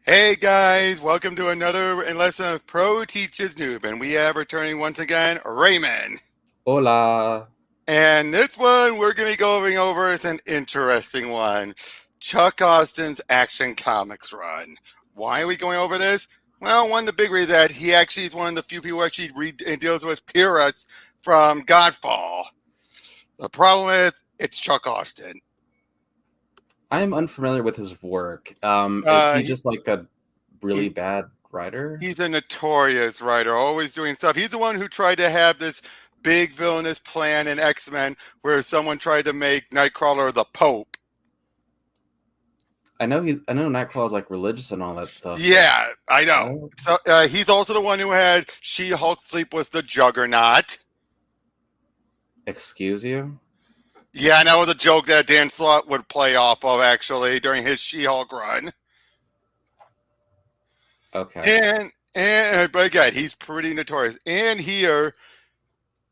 Hey guys, welcome to another lesson of Pro Teaches Noob, and we have returning once again Raymond. Hola. And this one we're going to be going over is an interesting one. Chuck Austen's Action Comics run. Why are we going over this? Well, one of the big reasons that he actually is one of the few people who actually deals with purists from Godfall. The problem is, it's Chuck Austen. I am unfamiliar with his work. Is he just like a really He's bad writer? He's a notorious writer, always doing stuff. He's the one who tried to have this big villainous plan in X-Men where someone tried to make Nightcrawler the Pope. I know Nightcrawler's like religious and all that stuff. Yeah, I know. Oh. So he's also the one who had She-Hulk sleep with the Juggernaut. Excuse you? Yeah, and that was a joke that Dan Slott would play off of, actually, during his She-Hulk run. Okay. But again, he's pretty notorious. And here,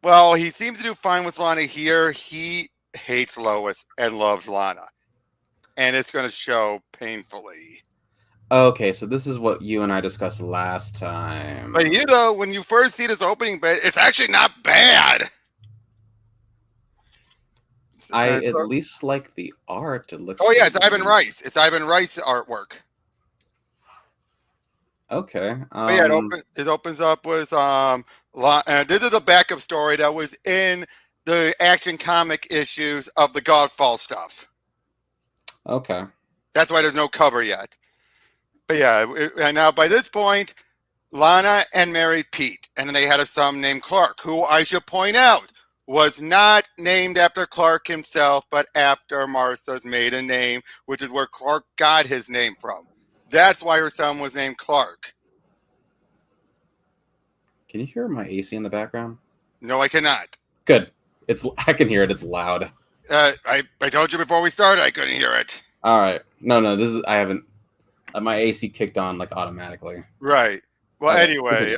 well, he seems to do fine with Lana here. He hates Lois and loves Lana. And it's going to show painfully. Okay, so this is what you and I discussed last time. But you know, when you first see this opening bit, it's actually not bad. I at least like the art. It looks. Oh yeah, it's Ivan Rice. It's Ivan Rice artwork. Okay. But yeah, it opens up with this is a backup story that was in the Action comic issues of the Godfall stuff. Okay. That's why there's no cover yet. But yeah, and now by this point, Lana and married Pete, and then they had a son named Clark, who I should point out was not named after Clark himself, but after Martha's maiden name, which is where Clark got his name from. That's why her son was named Clark. Can you hear my AC in the background? No, I cannot. Good. I can hear it. It's loud. I told you before we started I couldn't hear it. All right. No. I haven't. My AC kicked on like automatically. Right. Well, Okay. anyway,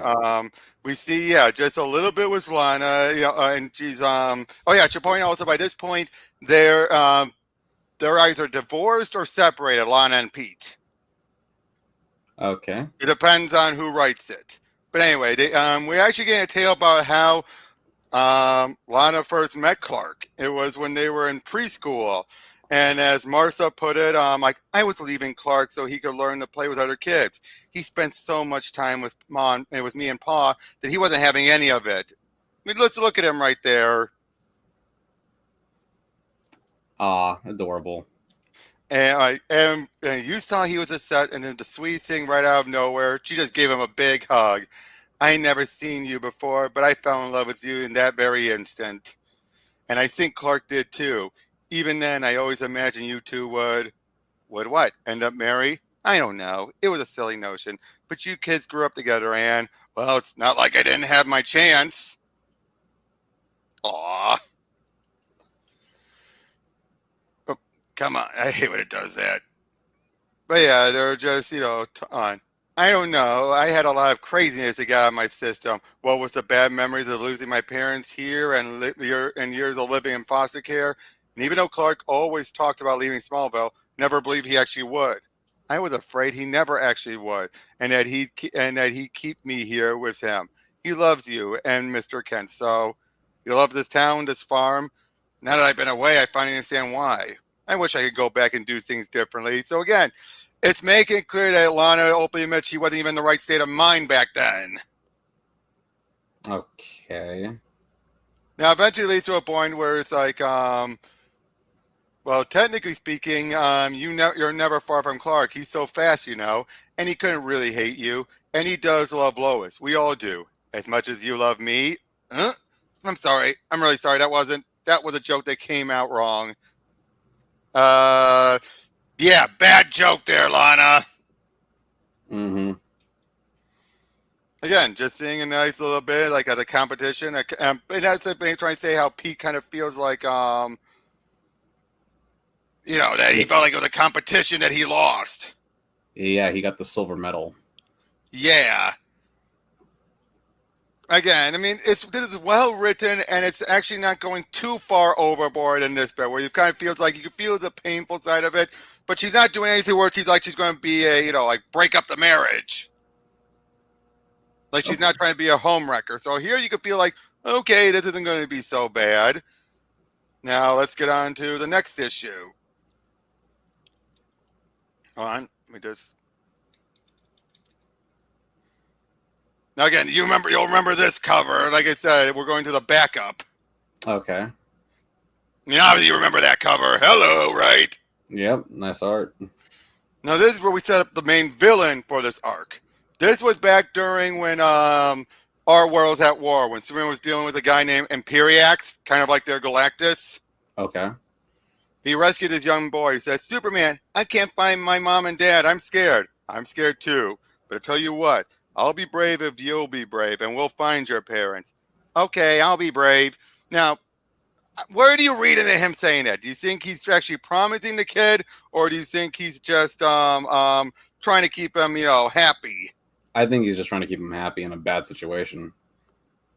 we see, just a little bit with Lana, and she's, oh yeah, I should point out also by this point, they're either divorced or separated, Lana and Pete. Okay. It depends on who writes it. But anyway, we're actually getting a tale about how Lana first met Clark. It was when they were in preschool. And as Martha put it, like, I was leaving Clark so he could learn to play with other kids. He spent so much time with Mom and with me and Pa that he wasn't having any of it. I mean, let's look at him right there. Adorable. And you saw he was upset, and then the sweet thing right out of nowhere, she just gave him a big hug. I ain't never seen you before, but I fell in love with you in that very instant. And I think Clark did too. Even then, I always imagined you two would what? End up married? I don't know. It was a silly notion. But you kids grew up together, and, well, it's not like I didn't have my chance. Aw. Oh, come on. I hate when it does that. But yeah, they're just, on. I don't know. I had a lot of craziness that got out of my system. What was the bad memories of losing my parents here and years of living in foster care? And even though Clark always talked about leaving Smallville, never believed he actually would. I was afraid he never actually would, and that he'd keep me here with him. He loves you and Mr. Kent, so he loves this town, this farm. Now that I've been away, I finally understand why. I wish I could go back and do things differently. So again, it's making clear that Lana openly admits she wasn't even in the right state of mind back then. Okay. Now, eventually it leads to a point where it's like, well, technically speaking, you're never far from Clark. He's so fast, and he couldn't really hate you. And he does love Lois. We all do. As much as you love me. I'm sorry. I'm really sorry. That was a joke that came out wrong. Yeah, bad joke there, Lana. Mm-hmm. Again, just seeing a nice little bit, like at a competition. And that's trying to say how Pete kind of feels like, that he felt like it was a competition that he lost. Yeah, he got the silver medal. Yeah. Again, I mean, this is well written, and it's actually not going too far overboard in this bit, where you kind of feels like you can feel the painful side of it, but she's not doing anything where she's going to be a, like break up the marriage. Like she's not trying to be a homewrecker. So here you can feel like, okay, this isn't going to be so bad. Now let's get on to the next issue. Hold on, let me just. Now again, you'll remember this cover. Like I said, we're going to the backup. Okay. I mean, obviously you remember that cover. Hello, right? Yep, nice art. Now this is where we set up the main villain for this arc. This was back during when our world was at war, when Superman was dealing with a guy named Imperiax, kind of like their Galactus. Okay. He rescued this young boy. He said, Superman, I can't find my mom and dad. I'm scared. I'm scared too. But I tell you what, I'll be brave if you'll be brave, and we'll find your parents. Okay, I'll be brave. Now, where do you read into him saying that? Do you think he's actually promising the kid, or do you think he's just trying to keep him, happy? I think he's just trying to keep him happy in a bad situation.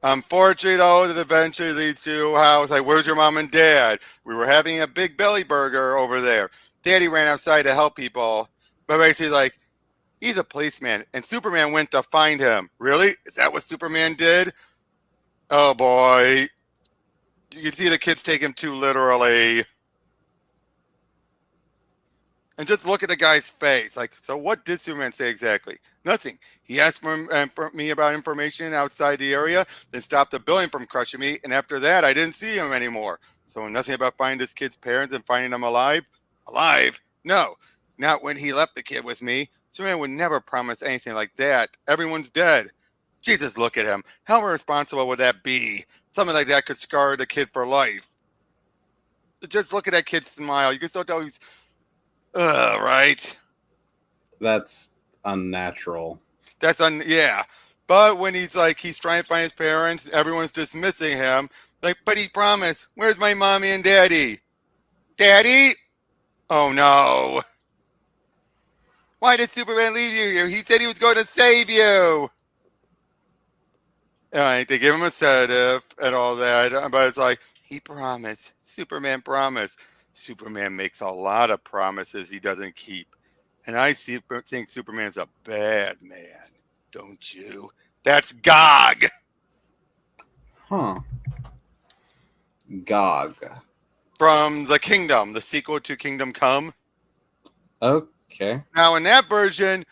Unfortunately, though, it eventually leads to how it's like, where's your mom and dad? We were having a big belly burger over there. Daddy ran outside to help people. But basically, like, he's a policeman, and Superman went to find him. Really? Is that what Superman did? Oh, boy. You can see the kids take him too literally. And just look at the guy's face. Like, so what did Superman say exactly? Nothing. He asked for me about information outside the area, then stopped the building from crushing me, and after that, I didn't see him anymore. So nothing about finding this kid's parents and finding them alive? Alive? No. Not when he left the kid with me. Superman would never promise anything like that. Everyone's dead. Jesus, look at him. How irresponsible would that be? Something like that could scar the kid for life. Just look at that kid smile. You can still tell he's... right? That's unnatural. Yeah. But when he's trying to find his parents, everyone's dismissing him. Like, but he promised. Where's my mommy and daddy? Daddy? Oh no. Why did Superman leave you here? He said he was going to save you. They give him a sedative and all that, but it's like, he promised. Superman promised. Superman makes a lot of promises he doesn't keep. And I think Superman's a bad man, don't you? That's Gog. Huh. Gog. From The Kingdom, the sequel to Kingdom Come. Okay. Now, in that version,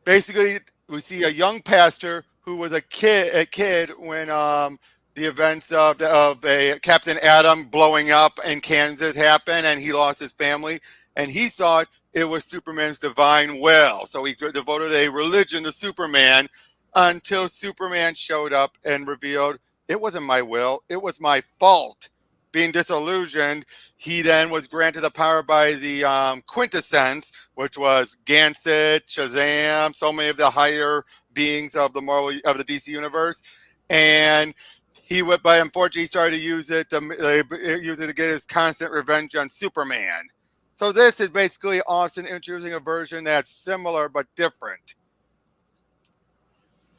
basically, we see a young pastor who was a kid when the events of a Captain Atom blowing up in Kansas happened, and he lost his family, and he thought it was Superman's divine will. So he devoted a religion to Superman until Superman showed up and revealed it wasn't my will, it was my fault. Being disillusioned, he then was granted the power by the quintessence, which was Gansett, Shazam, so many of the higher beings of the DC universe, and but unfortunately, he started to use it to get his constant revenge on Superman. So this is basically Austen introducing a version that's similar but different.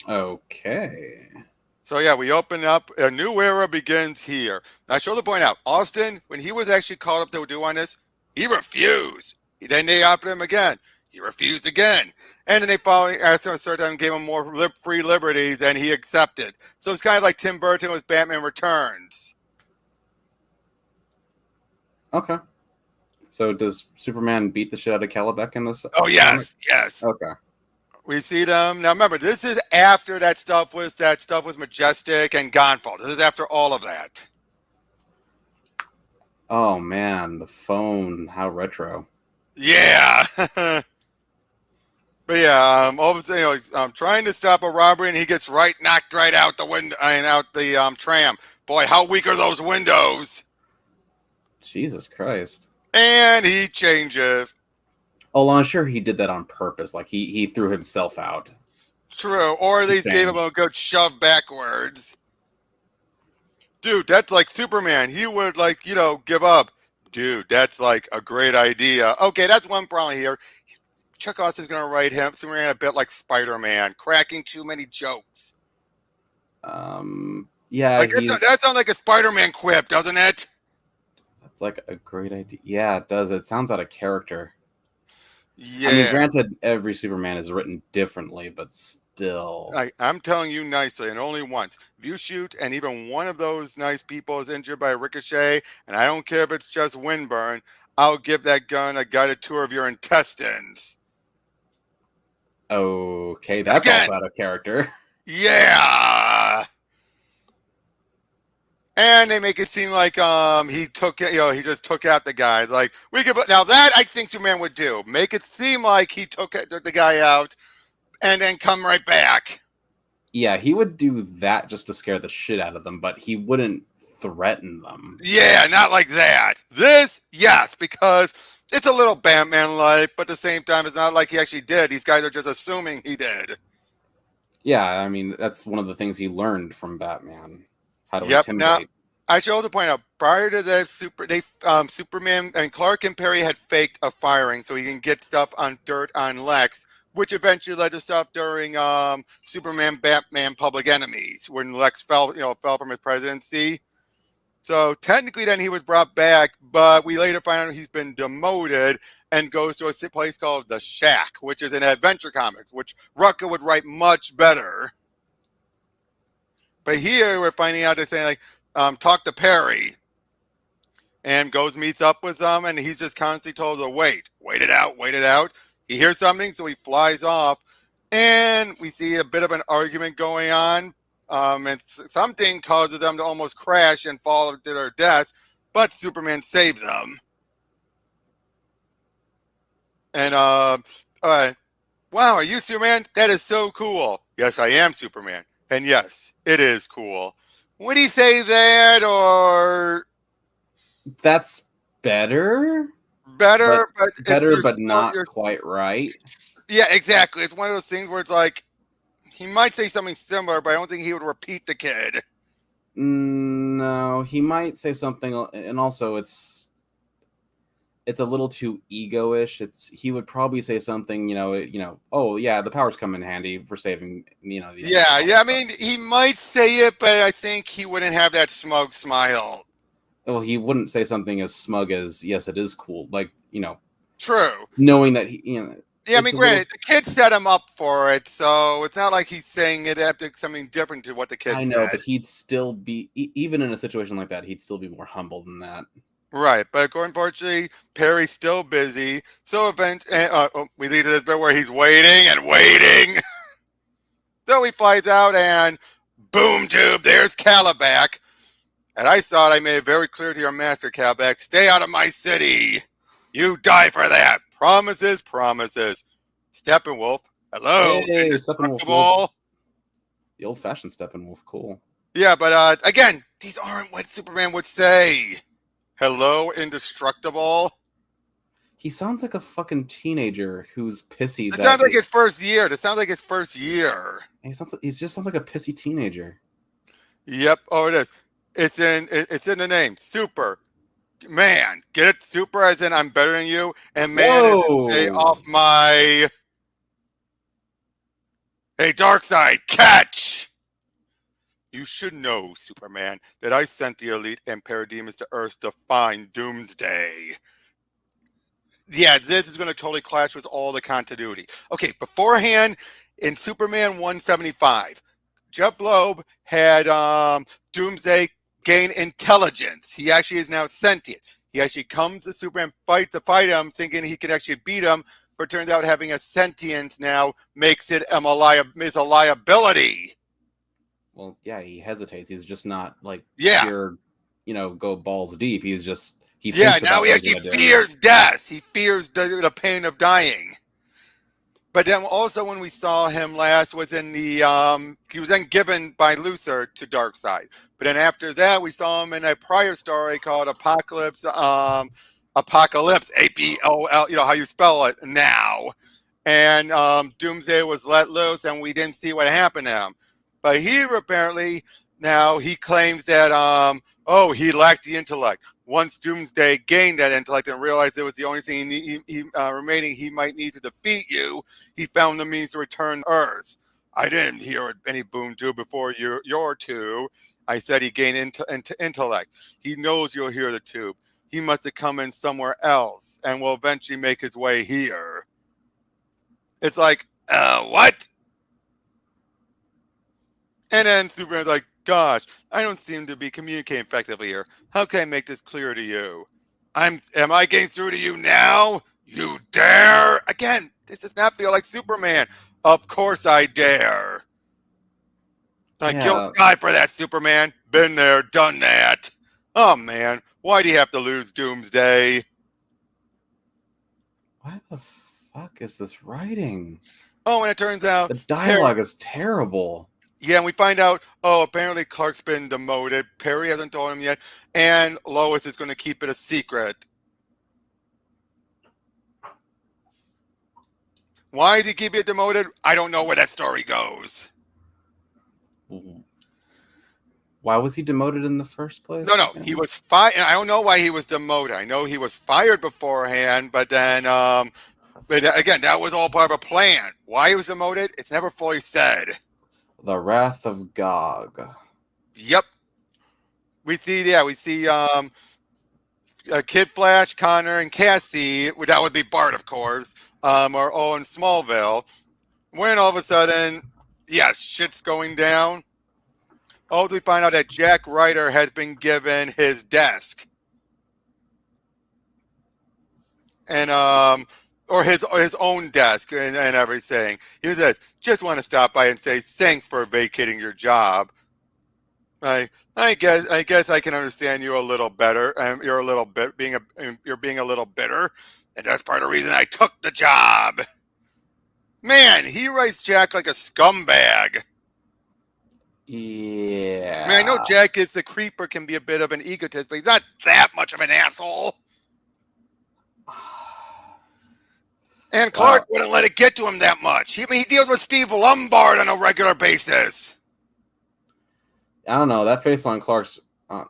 Okay. So yeah, we open up, a new era begins here. Now I should to point out, Austen, when he was actually called up to do on this, he refused. Then they offered him again. He refused again. And then they finally, after a certain time, gave him more free liberties, and he accepted. So it's kind of like Tim Burton with Batman Returns. Okay. So does Superman beat the shit out of Calabec in this? Oh, yes, yes. Okay. We see them. Now remember, this is after that stuff was Majestic and Gonfall. This is after all of that. Oh man, the phone, how retro. Yeah. But yeah, obviously, I'm trying to stop a robbery, and he gets knocked right out the window and out the tram. Boy, how weak are those windows? Jesus Christ! And he changes. Oh, I'm sure he did that on purpose. Like he threw himself out. True, or at least gave him a good shove backwards. Dude, that's like Superman. He would give up. Dude, that's like a great idea. Okay, that's one problem here. Chuck Austin's going to write him Superman a bit like Spider-Man, cracking too many jokes. Yeah, like that sounds like a Spider-Man quip, doesn't it? That's like a great idea. Yeah, it does. It sounds out of character. Yeah. I mean, granted, every Superman is written differently, but still. I'm telling you nicely, and only once. If you shoot and even one of those nice people is injured by a ricochet, and I don't care if it's just windburn, I'll give that gun a guided tour of your intestines. Okay, that's also out of character. Yeah. And they make it seem like he took it, he just took out the guy. Like now that I think Superman would do. Make it seem like he took the guy out and then come right back. Yeah, he would do that just to scare the shit out of them, but he wouldn't threaten them. Yeah, not like that. This, yes, because it's a little Batman-like, but at the same time, it's not like he actually did. These guys are just assuming he did. Yeah, I mean, that's one of the things he learned from Batman. How to intimidate. Now, I should also point out, prior to this, Superman and Clark and Perry had faked a firing so he can get stuff on dirt on Lex, which eventually led to stuff during Superman Batman Public Enemies when Lex fell from his presidency. So technically then he was brought back, but we later find out he's been demoted and goes to a place called The Shack, which is an adventure comics, which Rucka would write much better. But here we're finding out they're saying talk to Perry. And goes meets up with them, and he's just constantly told to wait it out. He hears something, so he flies off, and we see a bit of an argument going on. And something causes them to almost crash and fall to their deaths, but Superman saves them. And all right, wow, are you Superman? That is so cool. Yes, I am Superman, and yes, it is cool. Would he say that, or that's better? Better, but not quite right. Yeah, exactly. It's one of those things where it's like he might say something similar, but I don't think he would repeat the kid. No, he might say something, and also it's a little too ego-ish. He would probably say something, oh yeah, the powers come in handy for saving, Yeah. I mean, he might say it, but I think he wouldn't have that smug smile. Well, he wouldn't say something as smug as, yes, it is cool. Like, True. Knowing that yeah, I mean, granted, the kid set him up for it, so it's not like he's saying it after something different to what the kid said. I know, but he'd still be, even in a situation like that, he'd still be more humble than that. Right, but unfortunately, Perry's still busy. So we lead to this bit where he's waiting and waiting. So he flies out and boom tube, there's Calabac. And I thought I made it very clear to your master, Calabac, stay out of my city. You die for that. Promises. Steppenwolf, hello. Hey, Steppenwolf. The old-fashioned Steppenwolf, cool. Yeah, but again, these aren't what Superman would say. Hello, indestructible. He sounds like a fucking teenager who's pissy. It sounds like his first year. He just sounds like a pissy teenager. Yep. Oh, it is. It's in the name. Super. Man. Get it? Super as in I'm better than you. And man is a off my... Hey, Darkseid, catch! You should know, Superman, that I sent the Elite and Parademons to Earth to find Doomsday. Yeah, this is going to totally clash with all the continuity. Okay, beforehand, in Superman 175, Jeff Loeb had Doomsday gain intelligence. He actually is now sentient. He actually comes to Superman to fight him, thinking he could actually beat him, but turns out having a sentience now makes it a liability. Well, yeah, he hesitates. He's just not like pure, go balls deep. He's just now he actually fears death. He fears the pain of dying. But then also when we saw him last was in the he was then given by Luthor to Darkseid. But then after that we saw him in a prior story called Apokolips, Apokolips, APOL, how you spell it now. And Doomsday was let loose and we didn't see what happened to him. But here apparently now he claims that he lacked the intellect. Once Doomsday gained that intellect and realized it was the only thing remaining he might need to defeat you, he found the means to return to Earth. I didn't hear any boom tube before your tube. I said he gained intellect. He knows you'll hear the tube. He must have come in somewhere else and will eventually make his way here. It's like, what? And then Superman's like, gosh, I don't seem to be communicating effectively here. How can I make this clear to you? Am I getting through to you now? You dare? Again, this does not feel like Superman. Of course I dare. Like, you'll die for that, Superman. Been there, done that. Oh, man. Why do you have to lose Doomsday? Why the fuck is this writing? Oh, and it turns out... the dialogue is terrible. Yeah, and we find out, apparently Clark's been demoted. Perry hasn't told him yet. And Lois is going to keep it a secret. Why did he keep it demoted? I don't know where that story goes. Why was he demoted in the first place? No, he was fired. I don't know why he was demoted. I know he was fired beforehand, but then, but again, that was all part of a plan. Why he was demoted, it's never fully said. The Wrath of Gog. Yep. We see Kid Flash, Connor, and Cassie. That would be Bart, of course, are all in Smallville. When all of a sudden, shit's going down. Oh, we find out that Jack Ryder has been given his desk. And, or his own desk and everything. He says, just want to stop by and say thanks for vacating your job. I guess I can understand you a little better. You're a little bit you're being a little bitter, and that's part of the reason I took the job. Man, he writes Jack like a scumbag. Yeah. I mean, I know Jack is the creeper, can be a bit of an egotist, but he's not that much of an asshole. And Clark wouldn't let it get to him that much. He deals with Steve Lombard on a regular basis. I don't know. That face on Clark's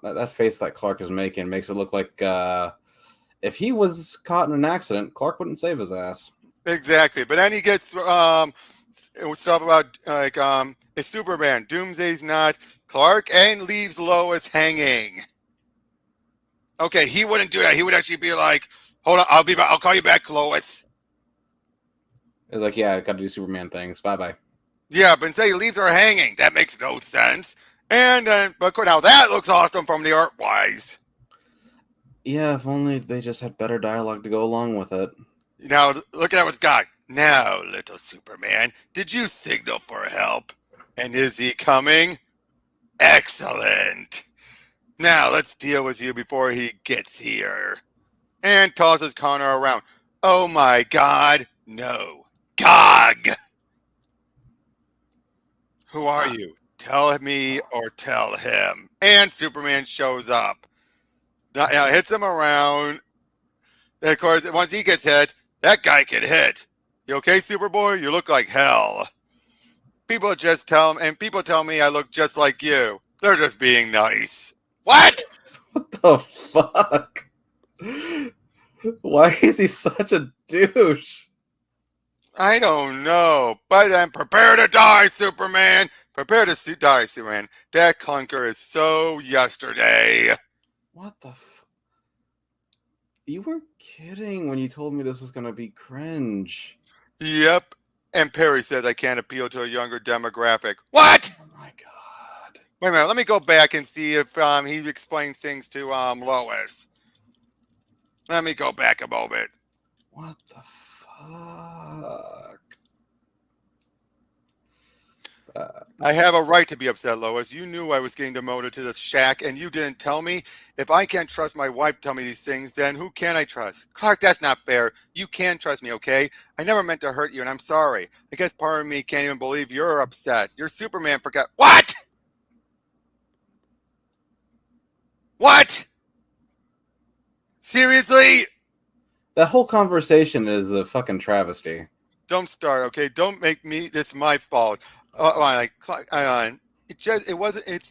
that face that Clark is making makes it look like if he was caught in an accident, Clark wouldn't save his ass. Exactly. But then he gets stuff about it's Superman. Doomsday's not Clark, and leaves Lois hanging. Okay, he wouldn't do that. He would actually be like, "Hold on, I'll be back. I'll call you back, Lois." It's like, I got to do Superman things. Bye bye. Yeah, but instead he leaves her hanging. That makes no sense. And but now that looks awesome from the art wise. Yeah, if only they just had better dialogue to go along with it. Now look at what's got. Now, little Superman, did you signal for help? And is he coming? Excellent. Now let's deal with you before he gets here. And tosses Connor around. Oh my God, no. Gog! Who are you? Tell me or tell him. And Superman shows up. Now hits him around. And of course, once he gets hit, that guy can hit. You okay, Superboy? You look like hell. People tell me I look just like you. They're just being nice. What? What the fuck? Why is he such a douche? I don't know. But then prepare to die, Superman. Prepare to die, Superman. That clunker is so yesterday. What the You weren't kidding when you told me this was going to be cringe. Yep. And Perry says I can't appeal to a younger demographic. What? Oh my God. Wait a minute. Let me go back and see if he explains things to Lois. Let me go back a moment. What the fuck? I have a right to be upset, Lois. You knew I was getting demoted to the shack, and you didn't tell me. If I can't trust my wife to tell me these things, then who can I trust? Clark, that's not fair. You can trust me, okay? I never meant to hurt you, and I'm sorry. I guess part of me can't even believe you're upset. Your Superman forgot. What? What? Seriously? That whole conversation is a fucking travesty. Don't start, okay? Don't make me this my fault. It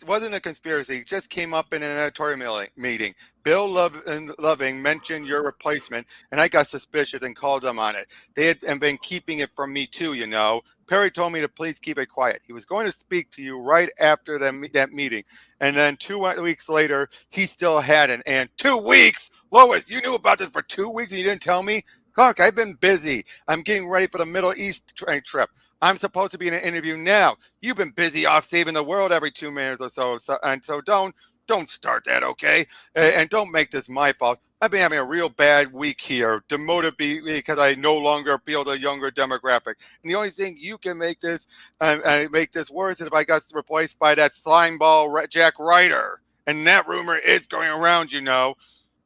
wasn't a conspiracy. It just came up in an editorial meeting. Bill Loving mentioned your replacement, and I got suspicious and called them on it. They had been keeping it from me too, you know. Perry told me to please keep it quiet. He was going to speak to you right after that meeting, and then 2 weeks later, he still hadn't. And 2 weeks, Lois, you knew about this for 2 weeks and you didn't tell me. Clark, I've been busy. I'm getting ready for the Middle East trip. I'm supposed to be in an interview now. You've been busy off saving the world every 2 minutes or so, and so don't start that, okay? And don't make this my fault. I've been having a real bad week here, demoted because I no longer appeal to a younger demographic. And the only thing you can make this worse is if I got replaced by that slimeball Jack Ryder. And that rumor is going around, you know.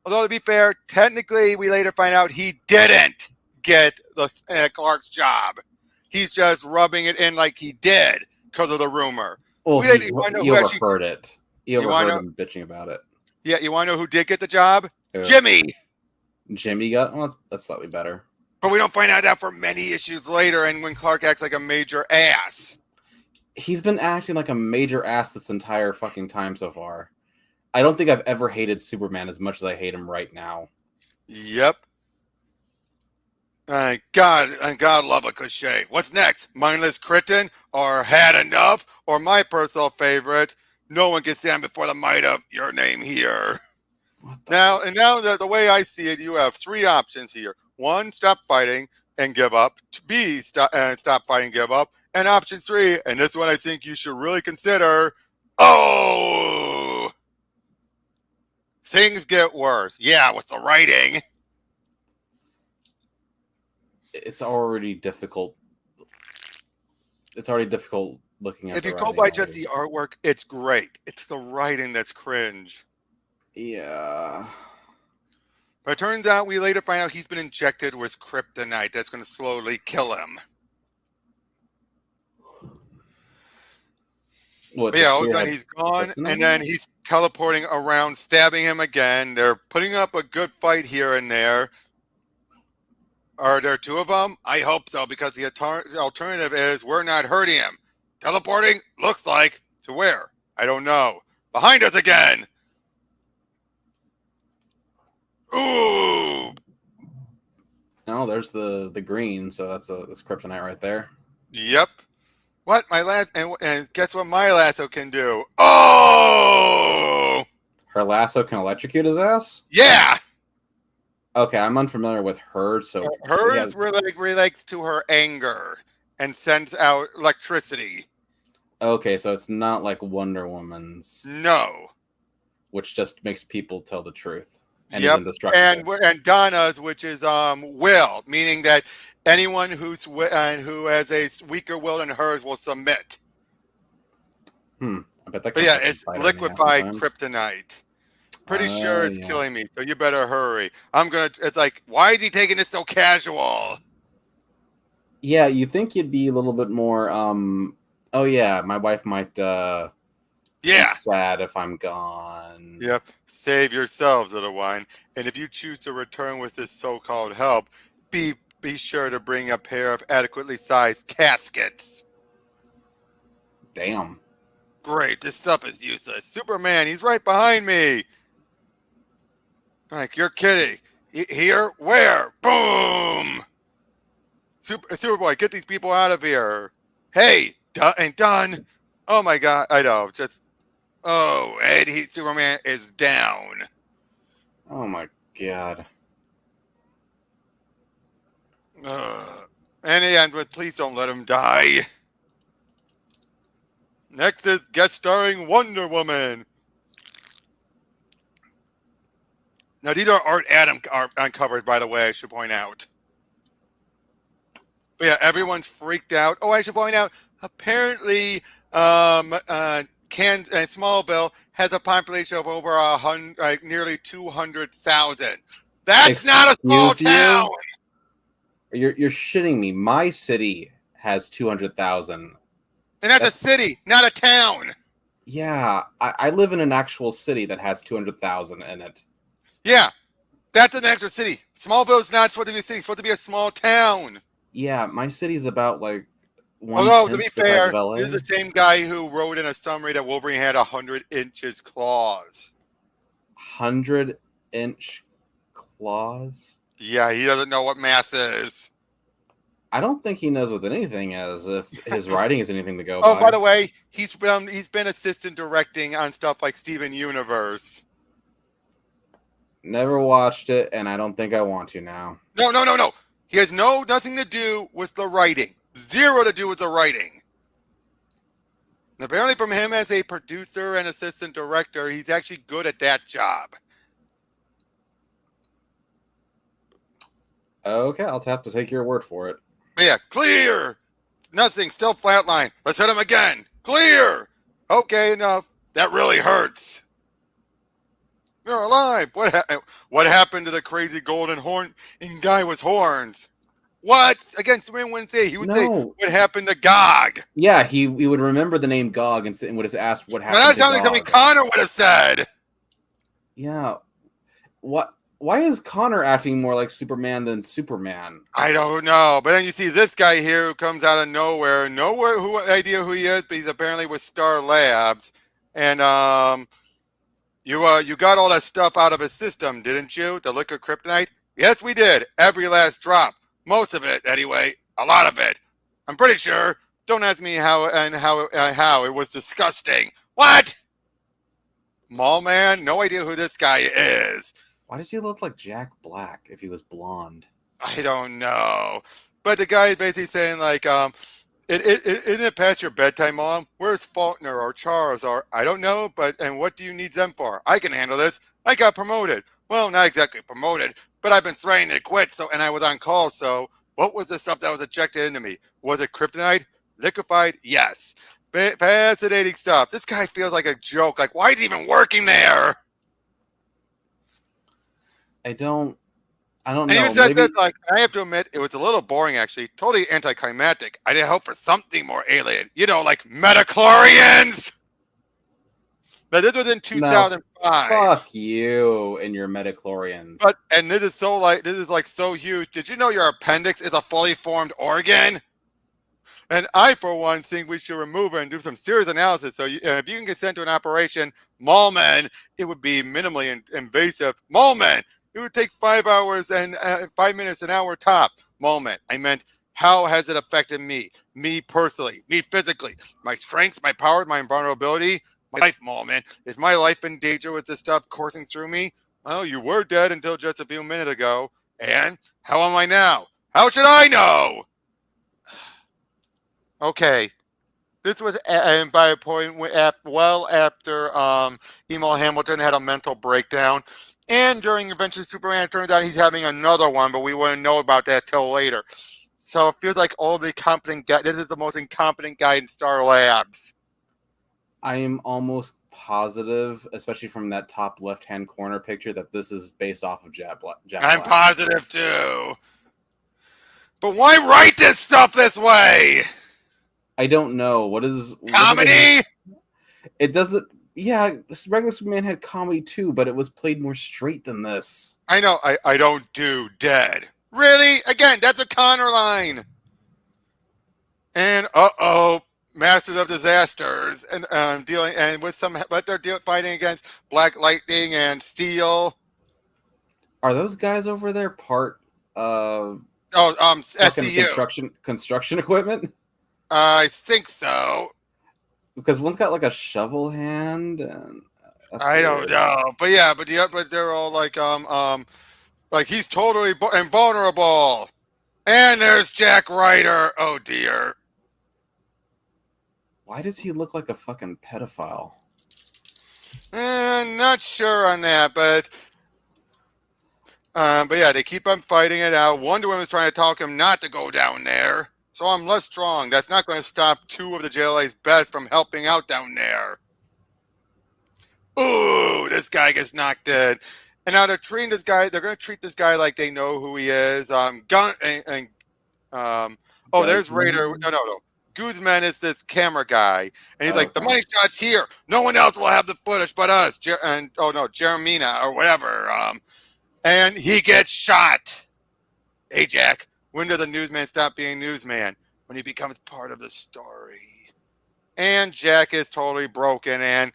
Although to be fair, technically we later find out he didn't get the Clark's job. He's just rubbing it in like he did because of the rumor. Well, he overheard it. He overheard him bitching about it. Yeah, you want to know who did get the job? Yeah. Jimmy. Jimmy got. Well, that's slightly better. But we don't find out that for many issues later, and when Clark acts like a major ass. He's been acting like a major ass this entire fucking time so far. I don't think I've ever hated Superman as much as I hate him right now. Yep. God love a cliche. What's next? Mindless Crichton or Had Enough or my personal favorite? No one can stand before the might of your name here. Now the way I see it, you have 3 options here. 1, stop fighting and give up. 2, stop fighting, give up. And option 3, and this one I think you should really consider. Oh, things get worse. Yeah, with the writing. It's already difficult. It's already difficult looking at. If you go by just the artwork, it's great. It's the writing that's cringe. Yeah. But it turns out we later find out he's been injected with kryptonite that's going to slowly kill him. What? But yeah, all of a sudden he's gone, and then he's teleporting around, stabbing him again. They're putting up a good fight here and there. Are there 2 of them? I hope so, because the alternative is we're not hurting him. Teleporting? Looks like. To where? I don't know. Behind us again! Ooh! No, there's the green, so that's kryptonite right there. Yep. What? My lasso, and guess what my lasso can do? Oh! Her lasso can electrocute his ass? Yeah! Okay, I'm unfamiliar with her, so... Hers relates to her anger and sends out electricity. Okay, so it's not like Wonder Woman's. No. Which just makes people tell the truth. And yep. Isn't destructive. And Donna's, which is will, meaning that anyone who has a weaker will than hers will submit. I bet that. But yeah, it's liquefied kryptonite. Pretty sure it's killing me, so you better hurry. It's like, why is he taking this so casual? Yeah, you think you'd be a little bit more, oh yeah, my wife might, be sad if I'm gone. Yep. Save yourselves, little one. And if you choose to return with this so-called help, be sure to bring a pair of adequately sized caskets. Damn. Great, this stuff is useless. Superman, he's right behind me. Like, you're kidding. Here? Where? Boom! Superboy, get these people out of here. Hey, done. Oh my God, I know. Superman is down. Oh my God. And it ends with, please don't let him die. Next is guest starring Wonder Woman. Now, these are Art Adam covers, by the way, I should point out. But yeah, everyone's freaked out. Oh, I should point out, apparently, Smallville has a population of over nearly 200,000. That's not a small town. You're shitting me. My city has 200,000. And that's a city, not a town. Yeah, I live in an actual city that has 200,000 in it. Yeah, that's an actual city. Smallville's not supposed to be a city. It's supposed to be a small town. Yeah, my city's about like Although, to be 1/10 the size of fair, LA. this is the same guy who wrote in a summary that Wolverine had 100 inches claws. 100-inch claws. Yeah, he doesn't know what mass is. I don't think he knows what anything is. If his writing is anything to go Oh, by. by the way, he's been assistant directing on stuff like Steven Universe. Never watched it, and I don't think I want to now. No. He has nothing to do with the writing. Zero to do with the writing. And apparently, from him as a producer and assistant director, he's actually good at that job. Okay, I'll have to take your word for it. But yeah, clear. Nothing. Still flatline. Let's hit him again. Clear. Okay, enough. That really hurts. You're alive. What happened to the crazy golden horn and guy with horns? What? Again, Superman wouldn't say. He would say, what happened to Gog? Yeah, he would remember the name Gog and would have asked what happened Well, that to sounds Gog. like something Connor would have said. Yeah. Why is Connor acting more like Superman than Superman? I don't know. But then you see this guy here who comes out of nowhere. Idea who he is, but he's apparently with Star Labs. And you got all that stuff out of his system, didn't you? The liquid kryptonite? Yes, we did. Every last drop. Most of it, anyway. A lot of it. I'm pretty sure. Don't ask me how. It was disgusting. What? Mall man? No idea who this guy is. Why does he look like Jack Black if he was blonde? I don't know. But the guy is basically saying, like, isn't it past your bedtime, Mom? Where's Faulkner or Charles or I don't know, and what do you need them for? I can handle this. I got promoted. Well, not exactly promoted, but I've been threatening to quit, and I was on call, so what was the stuff that was ejected into me? Was it kryptonite? Liquefied? Yes. Fascinating stuff. This guy feels like a joke. Like, why is he even working there? I don't know. And even said that, like, I have to admit, it was a little boring, actually. Totally anticlimactic. I did hope for something more alien. Like metachlorians! But this was in 2005. Fuck you and your metachlorians. And this is so huge. Did you know your appendix is a fully formed organ? And I, for one, think we should remove it and do some serious analysis. So if you can get sent to an operation, Mallman, it would be minimally invasive. Mallman, it would take 5 hours and 5 minutes, an hour top. Mallman, I meant, how has it affected me? Me personally, me physically, my strengths, my powers, my vulnerability, my life, Mallman. Is my life in danger with this stuff coursing through me? Well, you were dead until just a few minutes ago. And how am I now? How should I know? Okay, this was by a point well after Emo Hamilton had a mental breakdown, and during Adventure Superman, it turns out he's having another one, but we wouldn't know about that till later. So it feels like all the competent guy. This is the most incompetent guy in Star Labs. I am almost positive, especially from that top left-hand corner picture, that this is based off of Jack Black. I'm positive too. But why write this stuff this way? I don't know. What is comedy? It doesn't. Yeah, regular Superman had comedy too, but it was played more straight than this. I know. I don't do dead. Really? Again, that's a Connor line. And Masters of Disasters and dealing and with some, but they're fighting against Black Lightning and Steel. Are those guys over there part SCU construction equipment? I think so. Because one's got like a shovel hand, and I don't know, but yeah, but they're all like he's totally invulnerable, and there's Jack Ryder. Oh dear. Why does he look like a fucking pedophile? Not sure on that, but yeah, they keep on fighting it out. Wonder Woman's trying to talk him not to go down there. So I'm less strong. That's not going to stop two of the JLA's best from helping out down there. Ooh, this guy gets knocked dead. And now they're treating this guy. They're going to treat this guy like they know who he is. There's Raider. No. Guzman is this camera guy, and he's like, the money shot's here. No one else will have the footage but us. Jeremina or whatever. And he gets shot. Hey, Jack. When does the newsman stop being newsman? when he becomes part of the story. And Jack is totally broken. And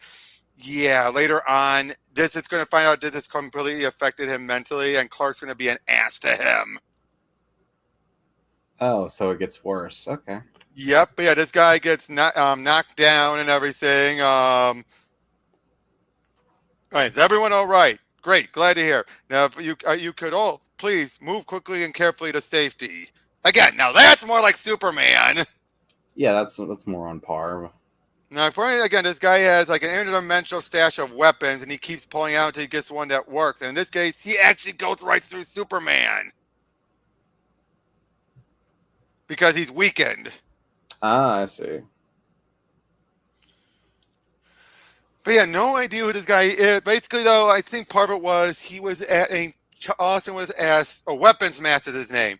yeah, later on, this is going to find out that this completely affected him mentally, and Clark's going to be an ass to him. Oh, so it gets worse. Okay. Yep, but yeah, this guy gets knocked down and everything. All right, is everyone all right? Great, glad to hear. Now, if you could all please move quickly and carefully to safety. Again, now that's more like Superman. Yeah, that's more on par. Now, again, this guy has like an interdimensional stash of weapons, and he keeps pulling out until he gets one that works. And in this case, he actually goes right through Superman because he's weakened. Ah, I see. But yeah, no idea who this guy is. Basically, though, I think part of it was Austen was asked, weapons master is his name.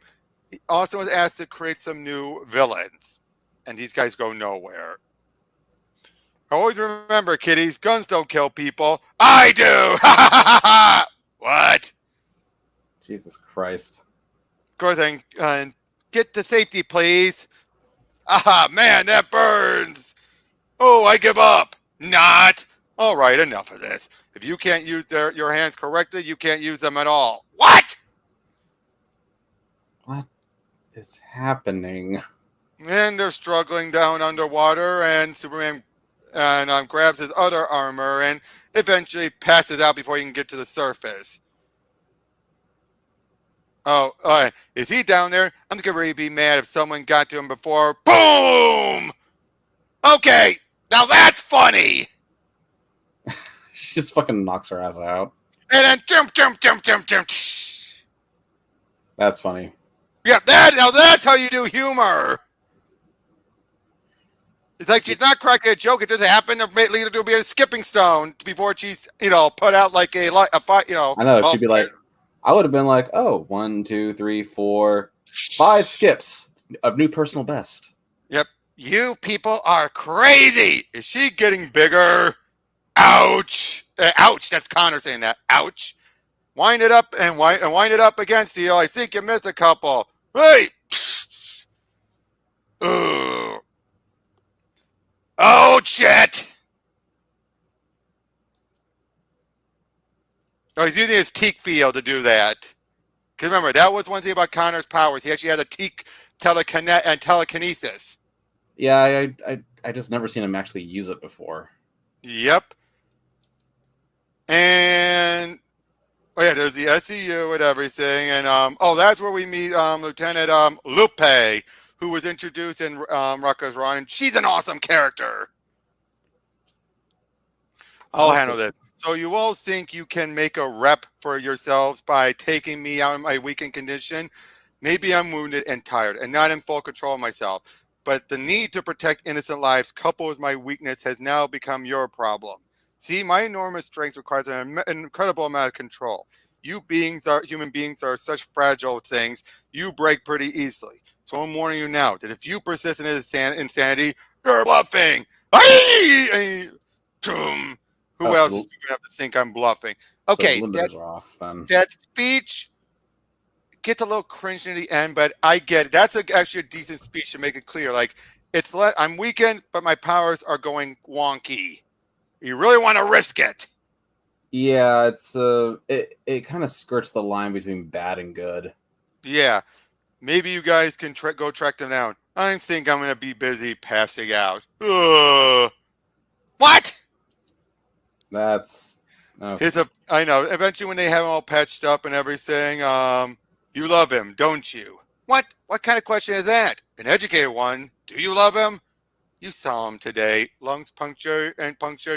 Austen was asked to create some new villains, and these guys go nowhere. Always remember, kiddies, guns don't kill people. I do! What? Jesus Christ. Of course, and get to safety, please. Ah, man, that burns. Oh, I give up. Not. All right, enough of this. If you can't use your hands correctly, you can't use them at all. What? What is happening? And they're struggling down underwater, and Superman grabs his other armor and eventually passes out before he can get to the surface. Oh, is he down there? I'm gonna really be mad if someone got to him before. Boom! Okay, now that's funny. She just fucking knocks her ass out. And then jump. That's funny. Yeah, that's how you do humor. It's like she's not cracking a joke. It just happened to lead her to be a skipping stone before she's, put out like a fight, I know. She'd be like, I would have been like, oh, 1, 2, 3, 4, 5 skips. A new personal best. Yep. You people are crazy. Is she getting bigger? Ouch. Ouch. That's Connor saying that. Ouch. Wind it up and wind it up again, Seal. I think you missed a couple. Hey. Ooh. Oh, shit. Oh, he's using his teak field to do that. Because remember, that was one thing about Connor's powers. He actually had a teak telekinesis. Yeah, I just never seen him actually use it before. Yep. And there's the SEU and everything, and that's where we meet Lieutenant Lupe, who was introduced in Rucka's Run, and she's an awesome character. I'll handle this. So you all think you can make a rep for yourselves by taking me out of my weakened condition? Maybe I'm wounded and tired and not in full control of myself, but the need to protect innocent lives coupled with my weakness has now become your problem. See, my enormous strength requires an incredible amount of control. Human beings are such fragile things. You break pretty easily. So I'm warning you now that if you persist in insanity, you're bluffing. Who else is going to have to think I'm bluffing? Okay, so limiters are off then. That speech gets a little cringe in the end, but I get it. That's actually a decent speech to make it clear. Like, I'm weakened, but my powers are going wonky. You really want to risk it? Yeah, it's it kind of skirts the line between bad and good. Yeah, maybe you guys can go track them down. I think I'm gonna be busy passing out. What? That's okay. I know. Eventually, when they have him all patched up and everything, you love him, don't you? What? What kind of question is that? An educated one. Do you love him? You saw him today. Lungs punctured,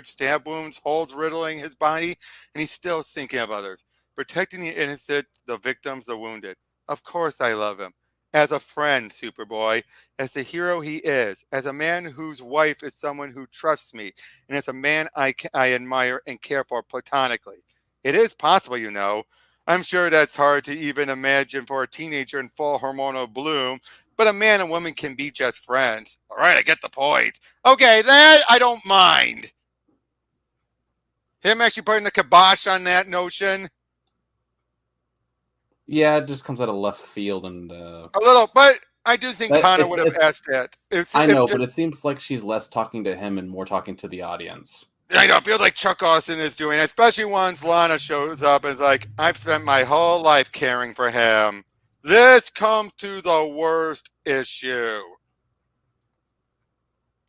stab wounds, holes riddling his body, and he's still thinking of others. Protecting the innocent, the victims, the wounded. Of course I love him. As a friend, Superboy. As the hero he is. As a man whose wife is someone who trusts me. And as a man I admire and care for platonically. It is possible, you know. I'm sure that's hard to even imagine for a teenager in full hormonal bloom. But a man and woman can be just friends. All right, I get the point. Okay, that I don't mind. Him actually putting the kibosh on that notion. Yeah, it just comes out of left field and a little, but I do think Connor would have asked that. I know, but it seems like she's less talking to him and more talking to the audience. I know. It feels like Chuck Austen is doing it, especially once Lana shows up and is like, I've spent my whole life caring for him. This come to the worst issue.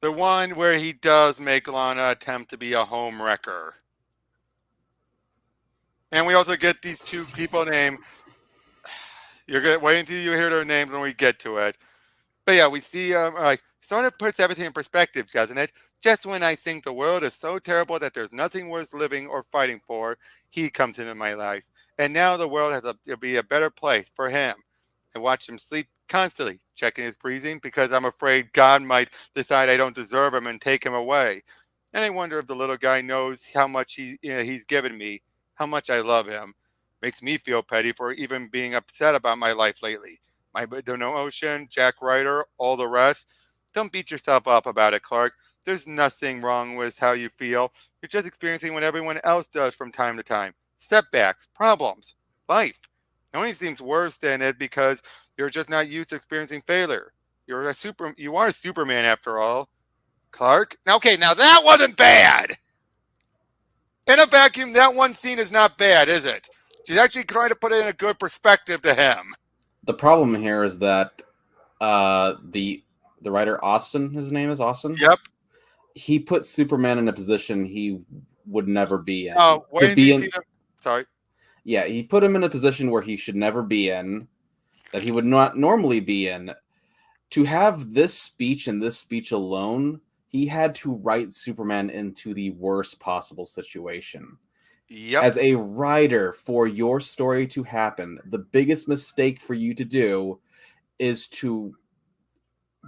The one where he does make Lana attempt to be a home wrecker. And we also get these two people named, you're going to wait until you hear their names when we get to it. But yeah, we see, like, sort of puts everything in perspective, doesn't it? Just when I think the world is so terrible that there's nothing worth living or fighting for, he comes into my life. And now the world has to be a better place for him. I watch him sleep constantly, checking his breathing because I'm afraid God might decide I don't deserve him and take him away. And I wonder if the little guy knows how much he's given me, how much I love him. Makes me feel petty for even being upset about my life lately. My Ocean, Jack Ryder, all the rest. Don't beat yourself up about it, Clark. There's nothing wrong with how you feel. You're just experiencing what everyone else does from time to time. Setbacks, problems, life. It only seems worse than it because you're just not used to experiencing failure. You are Superman after all. Clark? Okay, now that wasn't bad. In a vacuum, that one scene is not bad, is it? She's actually trying to put it in a good perspective to him. The problem here is that the writer Austen, his name is Austen? Yep. He put Superman in a position he would never be in. Oh, wait until you see them. Sorry. Yeah, he put him in a position where he should never be in, that he would not normally be in. To have this speech and this speech alone, he had to write Superman into the worst possible situation. Yep. As a writer, for your story to happen, the biggest mistake for you to do is to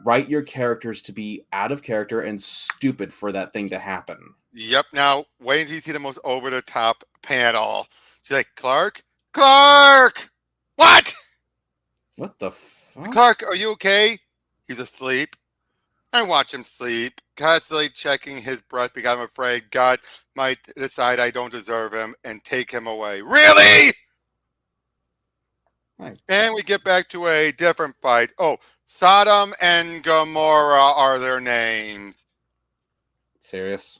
write your characters to be out of character and stupid for that thing to happen. Yep. Now, wait until you see the most over-the-top panel. She's like, Clark? Clark! What? What the fuck? Clark, are you okay? He's asleep. I watch him sleep, constantly checking his breath because I'm afraid God might decide I don't deserve him and take him away. Really? Right. And we get back to a different fight. Oh, Sodom and Gomorrah are their names. Serious?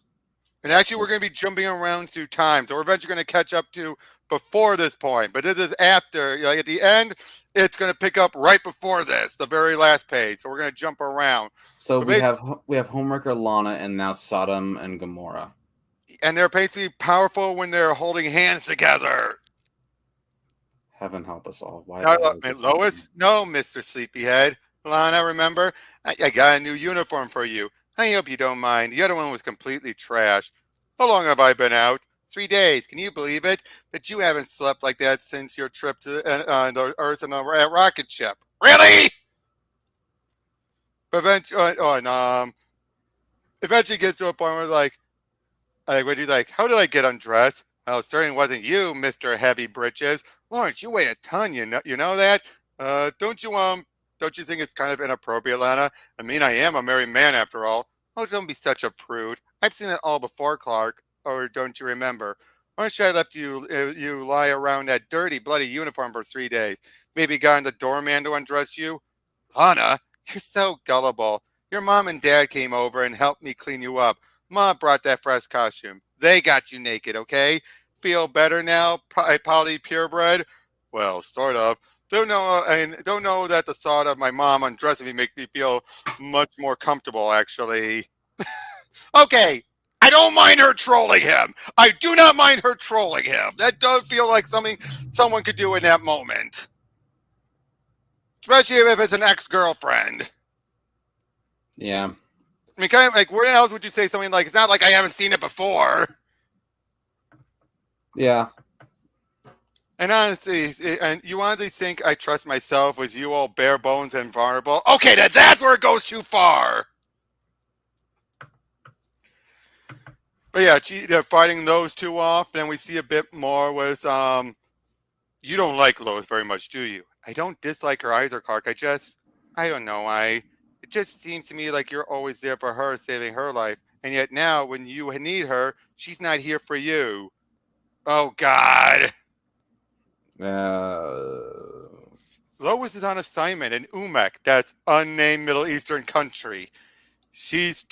And actually, we're going to be jumping around through time. So we're eventually going to catch up to before this point. But this is after. Like at the end, it's going to pick up right before this, the very last page. So we're going to jump around. So we have Homewrecker Lana and now Sodom and Gomorrah. And they're basically powerful when they're holding hands together. Heaven help us all. Why Lois? No, Mr. Sleepyhead. Lana, remember? I got a new uniform for you. I hope you don't mind. The other one was completely trash. How long have I been out? 3 days. Can you believe it? But you haven't slept like that since your trip to the Earth in a rocket ship. Really? But eventually gets to a point where what do you like? How did I get undressed? Well, it certainly wasn't you, Mr. Heavy Britches. Lawrence, you weigh a ton. You know that? Don't you think it's kind of inappropriate, Lana? I mean, I am a married man after all. Oh, don't be such a prude. I've seen it all before, Clark. Or don't you remember? Why should I let you lie around that dirty, bloody uniform for 3 days? Maybe gotten the doorman to undress you? Lana, you're so gullible. Your mom and dad came over and helped me clean you up. Mom brought that fresh costume. They got you naked, okay? Feel better now, Polly Purebred? Well, sort of. Don't know that the thought of my mom undressing me makes me feel much more comfortable, actually. Okay, I don't mind her trolling him. I do not mind her trolling him. That does feel like something someone could do in that moment. Especially if it's an ex-girlfriend. Yeah. I mean, kind of like, where else would you say something like, it's not like I haven't seen it before? Yeah. And honestly, and you honestly think I trust myself with you all bare bones and vulnerable? Okay, that's where it goes too far. But yeah, they're fighting those two off. Then we see a bit more with, you don't like Lois very much, do you? I don't dislike her either, Clark. I don't know. It just seems to me like you're always there for her, saving her life. And yet now, when you need her, she's not here for you. Oh, God. Lois is on assignment in Umek, that's unnamed Middle Eastern country. She's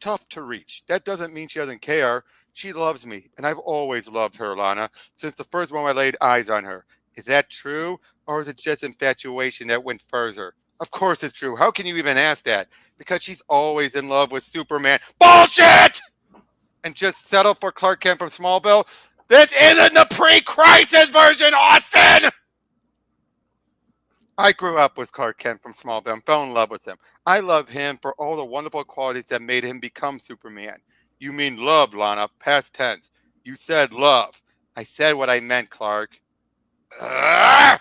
tough to reach. That doesn't mean she doesn't care. She loves me, and I've always loved her, Lana, since the first moment I laid eyes on her. Is that true, or is it just infatuation that went further? Of course it's true. How can you even ask that? Because she's always in love with Superman. Bullshit! And just settle for Clark Kent from Smallville? This isn't the pre-crisis version, Austen! I grew up with Clark Kent from Smallville and fell in love with him. I love him for all the wonderful qualities that made him become Superman. You mean love, Lana, past tense. You said love. I said what I meant, Clark. Ugh!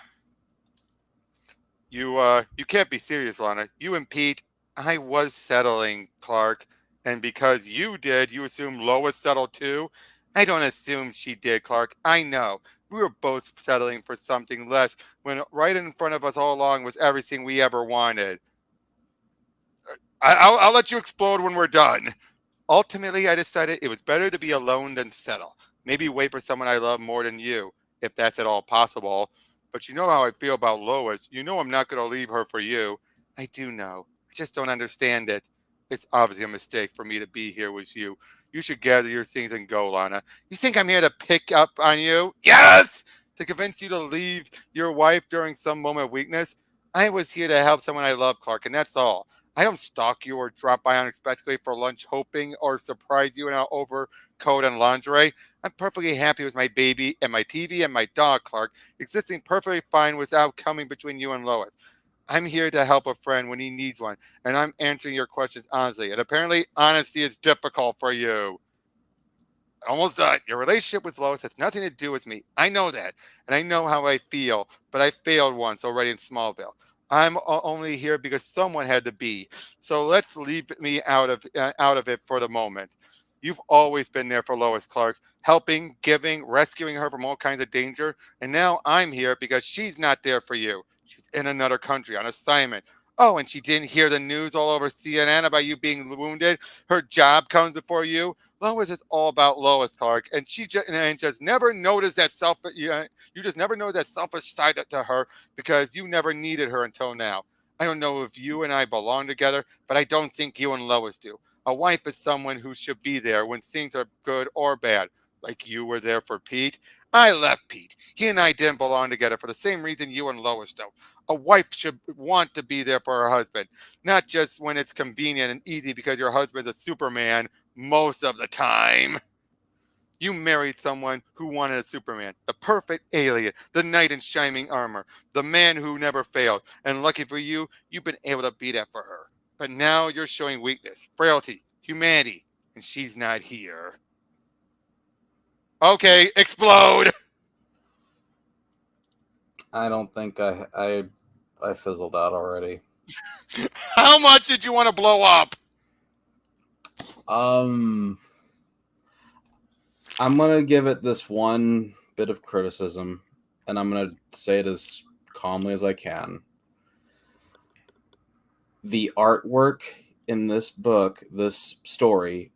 You can't be serious, Lana. You and Pete, I was settling, Clark. And because you did, you assume Lois settled too? I don't assume she did, Clark. I know. We were both settling for something less when right in front of us all along was everything we ever wanted. I'll let you explode when we're done. Ultimately, I decided it was better to be alone than settle. Maybe wait for someone I love more than you, if that's at all possible. But you know how I feel about Lois. You know I'm not going to leave her for you. I do know. I just don't understand it. It's obviously a mistake for me to be here with you. You should gather your things and go, Lana. You think I'm here to pick up on you? Yes! To convince you to leave your wife during some moment of weakness? I was here to help someone I love, Clark, and that's all. I don't stalk you or drop by unexpectedly for lunch hoping or surprise you in an overcoat and lingerie. I'm perfectly happy with my baby and my TV and my dog, Clark, existing perfectly fine without coming between you and Lois. I'm here to help a friend when he needs one, and I'm answering your questions honestly. And apparently, honesty is difficult for you. Almost done. Your relationship with Lois has nothing to do with me. I know that, and I know how I feel. But I failed once already in Smallville. I'm only here because someone had to be. So let's leave me out of it for the moment. You've always been there for Lois, Clark, helping, giving, rescuing her from all kinds of danger. And now I'm here because she's not there for you. She's in another country on assignment. Oh, and she didn't hear the news all over CNN about you being wounded. Her job comes before you. Lois is all about Lois, Clark, and she just never noticed that you just never know that selfish side to her because you never needed her until now. I don't know if you and I belong together, but I don't think you and Lois do. A wife is someone who should be there when things are good or bad. Like you were there for Pete. I left Pete. He and I didn't belong together for the same reason you and Lois don't. A wife should want to be there for her husband, not just when it's convenient and easy because your husband's a Superman most of the time. You married someone who wanted a Superman, the perfect alien, the knight in shining armor, the man who never failed. And lucky for you, you've been able to be that for her. But now you're showing weakness, frailty, humanity, and she's not here. Okay, explode! I don't think I fizzled out already. How much did you want to blow up? I'm gonna give it this one bit of criticism, and I'm gonna say it as calmly as I can. The artwork in this book, this story,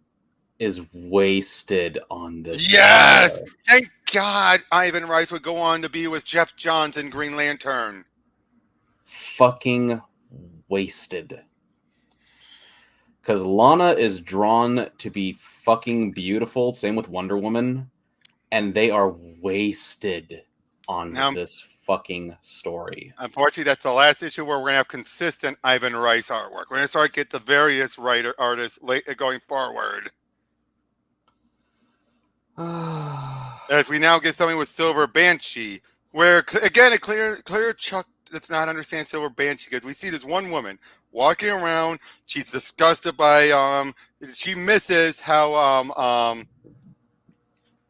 is wasted on this. Yes! Story. Thank God Ivan Rice would go on to be with Jeff Johns in Green Lantern. Fucking wasted. Because Lana is drawn to be fucking beautiful. Same with Wonder Woman. And they are wasted on this fucking story. Unfortunately, that's the last issue where we're going to have consistent Ivan Rice artwork. We're going to start to get the various artists going forward. As we now get something with Silver Banshee, where, again, a clear Chuck does not understand Silver Banshee because we see this one woman walking around. She's disgusted by, she misses how,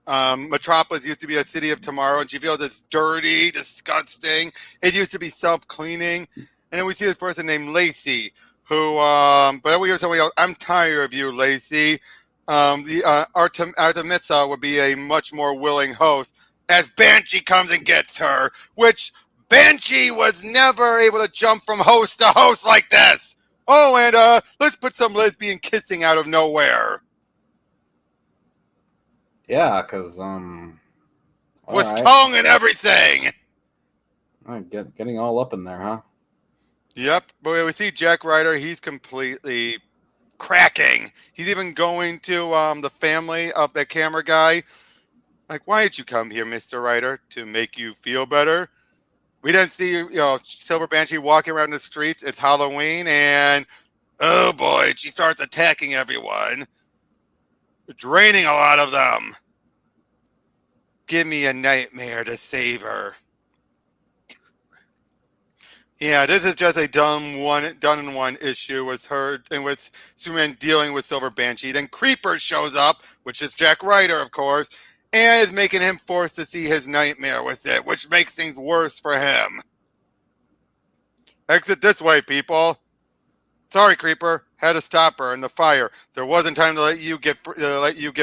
Metropolis used to be a city of tomorrow, and she feels it's dirty, disgusting. It used to be self-cleaning. And then we see this person named Lacey, who, but then we hear somebody else, I'm tired of you, Lacey. Artemisa would be a much more willing host as Banshee comes and gets her, which Banshee was never able to jump from host to host like this. Oh, and let's put some lesbian kissing out of nowhere. Yeah, because with tongue and everything. Getting all up in there, huh? Yep. But we see Jack Ryder. He's completely cracking. He's even going to the family of the camera guy. Like, why did you come here, Mr. Ryder? To make you feel better? We didn't see, Silver Banshee walking around the streets. It's Halloween, and oh boy, she starts attacking everyone, draining a lot of them. Give me a nightmare to save her. Yeah, this is just a done in one issue with her and with Superman dealing with Silver Banshee. Then Creeper shows up, which is Jack Ryder, of course, and is making him forced to see his nightmare with it, which makes things worse for him. Exit this way, people. Sorry, Creeper. Had to stop her in the fire. There wasn't time to let you get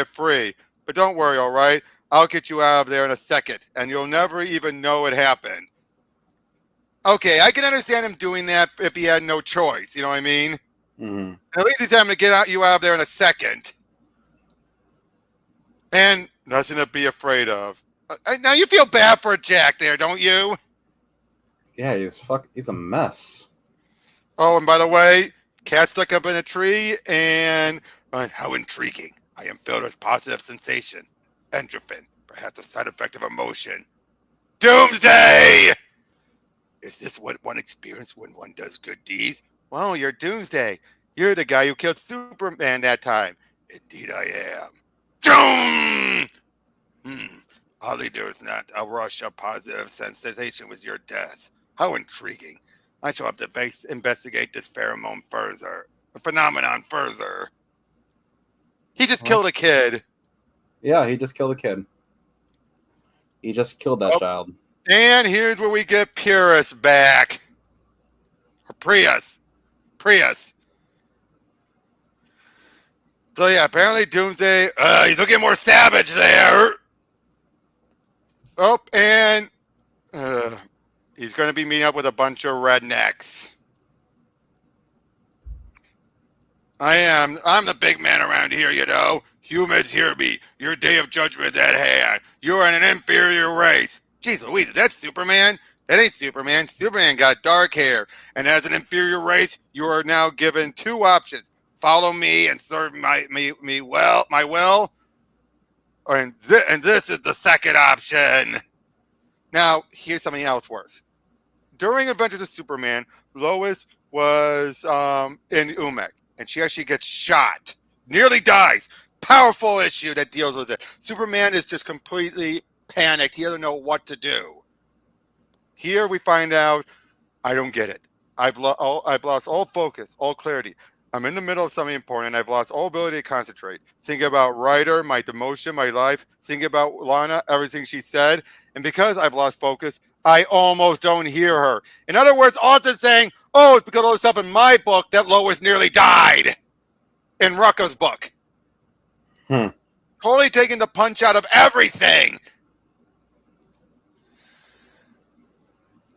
free. But don't worry, all right? I'll get you out of there in a second, and you'll never even know it happened. Okay, I can understand him doing that if he had no choice. You know what I mean? Mm-hmm. At least he's having to get you out of there in a second. And nothing to be afraid of. Now you feel bad for Jack there, don't you? Yeah, he's a mess. Oh, and by the way, cat stuck up in a tree, and how intriguing. I am filled with positive sensation. Endorphin, perhaps a side effect of emotion. Doomsday! Is this what one experiences when one does good deeds? Well, you're Doomsday. You're the guy who killed Superman that time. Indeed I am. Doom! All they do is not a rush of positive sensation with your death. How intriguing. I shall have to investigate this phenomenon further. He just killed a kid. Yeah, he just killed a kid. He just killed that child. And here's where we get Purus back. Or Prius. So yeah, apparently Doomsday, he's looking more savage there. Oh, and he's going to be meeting up with a bunch of rednecks. I'm the big man around here, you know. Humans, hear me. Your day of judgment is at hand. You are in an inferior race. Jeez Louise, that's Superman? That ain't Superman. Superman got dark hair. And as an inferior race, you are now given two options. Follow me and serve my will. And this is the second option. Now, here's something else worse. During Adventures of Superman, Lois was in Umek, and she actually gets shot. Nearly dies. Powerful issue that deals with it. Superman is just completely panicked. He doesn't know what to do. Here we find out, I don't get it. I've lost all focus, all clarity. I'm in the middle of something important, and I've lost all ability to concentrate. Thinking about Ryder, my demotion, my life. Thinking about Lana, everything she said. And because I've lost focus, I almost don't hear her. In other words, Austen saying, oh, it's because of all the stuff in my book that Lois nearly died. In Rucka's book. Totally taking the punch out of everything.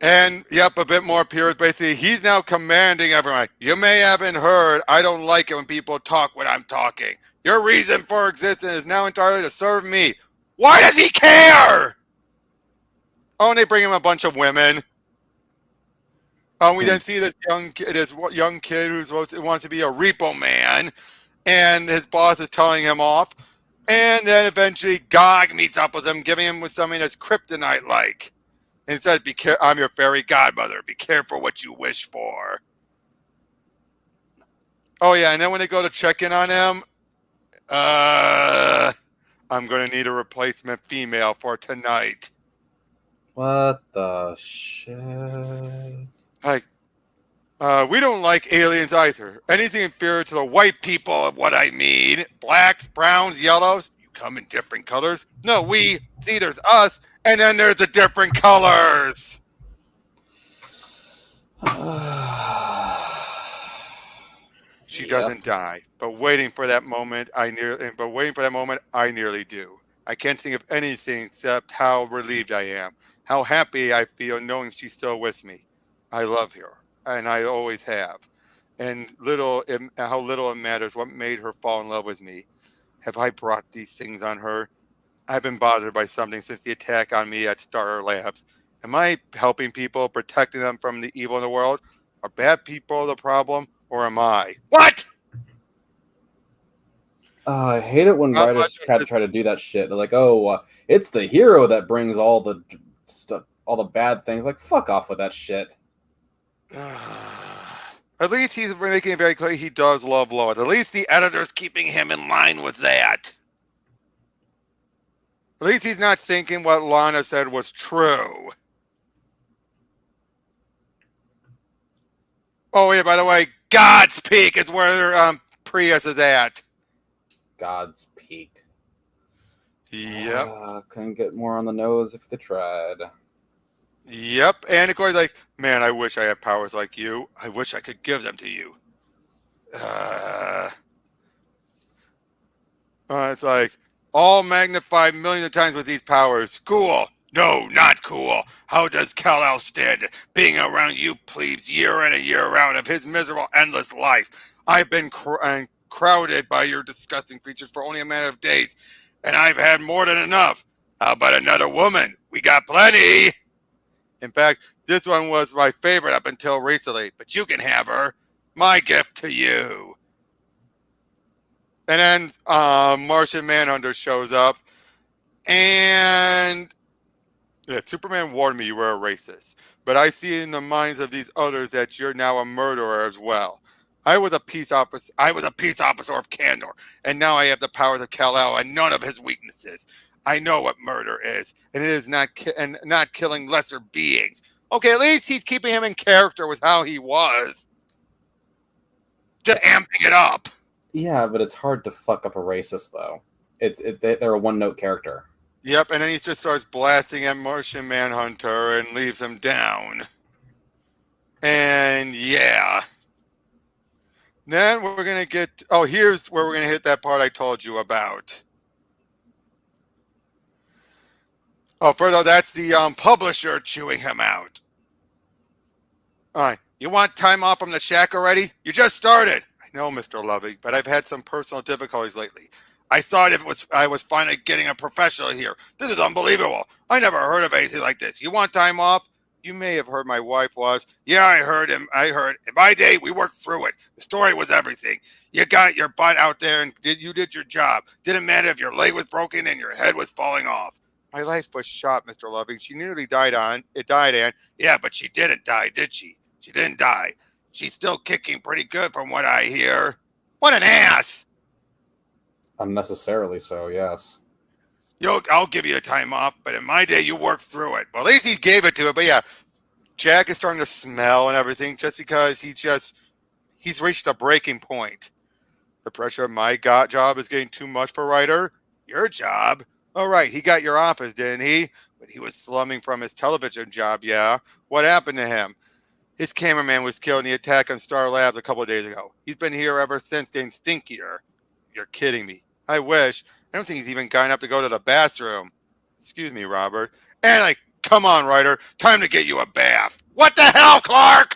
And, yep, a bit more pure. Basically, he's now commanding everyone. You may haven't heard, I don't like it when people talk when I'm talking. Your reason for existence is now entirely to serve me. Why does he care? Oh, and they bring him a bunch of women. We then see this young kid who wants to be a repo man, and his boss is telling him off. And then eventually Gog meets up with him, giving him something that's kryptonite-like. And it says, I'm your fairy godmother. Be careful what you wish for. Oh, yeah, and then when they go to check in on him, I'm going to need a replacement female for tonight. What the shit? Like, we don't like aliens either. Anything inferior to the white people of what I mean. Blacks, browns, yellows. You come in different colors. No, we. See, there's us. And then there's the different colors. She doesn't die, but waiting for that moment, I nearly do. I can't think of anything except how relieved I am, how happy I feel knowing she's still with me. I love her, and I always have. And how little it matters what made her fall in love with me. Have I brought these things on her? I've been bothered by something since the attack on me at Star Labs. Am I helping people, protecting them from the evil in the world? Are bad people the problem, or am I? What? I hate it when Not much writers of try to this. try to do that shit. They're like, "Oh, it's the hero that brings all the stuff, all the bad things." Like, fuck off with that shit. At least he's making it very clear he does love Lois. At least the editor's keeping him in line with that. At least he's not thinking what Lana said was true. Oh yeah, by the way, God's Peak is where Prius is at. God's Peak. Yep. Couldn't get more on the nose if they tried. Yep. And of course, like, man, I wish I had powers like you. I wish I could give them to you. It's like all magnified millions of times with these powers. Cool. No, not cool. How does Kal-El stand being around you plebes year in and year out of his miserable, endless life? I've been crowded by your disgusting creatures for only a matter of days, and I've had more than enough. How about another woman? We got plenty. In fact, this one was my favorite up until recently, but you can have her. My gift to you. And then Martian Manhunter shows up, and yeah, Superman warned me you were a racist, but I see in the minds of these others that you're now a murderer as well. I was a peace officer. I was a peace officer of Kandor, and now I have the powers of Kal-El and none of his weaknesses. I know what murder is, and it is not killing lesser beings. Okay, at least he's keeping him in character with how he was, just amping it up. Yeah, but it's hard to fuck up a racist though. They're a one-note character. Yep, and then he just starts blasting at Martian Manhunter and leaves him down. And yeah. Then we're going to get... Oh, here's where we're going to hit that part I told you about. Oh, further, that's the publisher chewing him out. All right. You want time off from the shack already? You just started. I know, Mr. Loving, but I've had some personal difficulties lately. I thought I was finally getting a professional here. This is unbelievable. I never heard of anything like this. You want time off? You may have heard my wife was. Yeah, I heard him. I heard. In my day, we worked through it. The story was everything. You got your butt out there and you did your job. Didn't matter if your leg was broken and your head was falling off. My life was shot, Mr. Loving. She nearly died on. It died, Anne. Yeah, but she didn't die, did she? She didn't die. She's still kicking pretty good from what I hear. What an ass! Unnecessarily so, yes. I'll give you a time off, but in my day, you worked through it. Well, at least he gave it to it. But yeah, Jack is starting to smell and everything just because he's reached a breaking point. The pressure of my job is getting too much for Ryder. Your job? Oh, right. He got your office, didn't he? But he was slumming from his television job, yeah. What happened to him? His cameraman was killed in the attack on Star Labs a couple of days ago. He's been here ever since, getting stinkier. You're kidding me. I wish. I don't think he's even got enough to go to the bathroom. Excuse me, Robert. And come on, Ryder. Time to get you a bath. What the hell, Clark?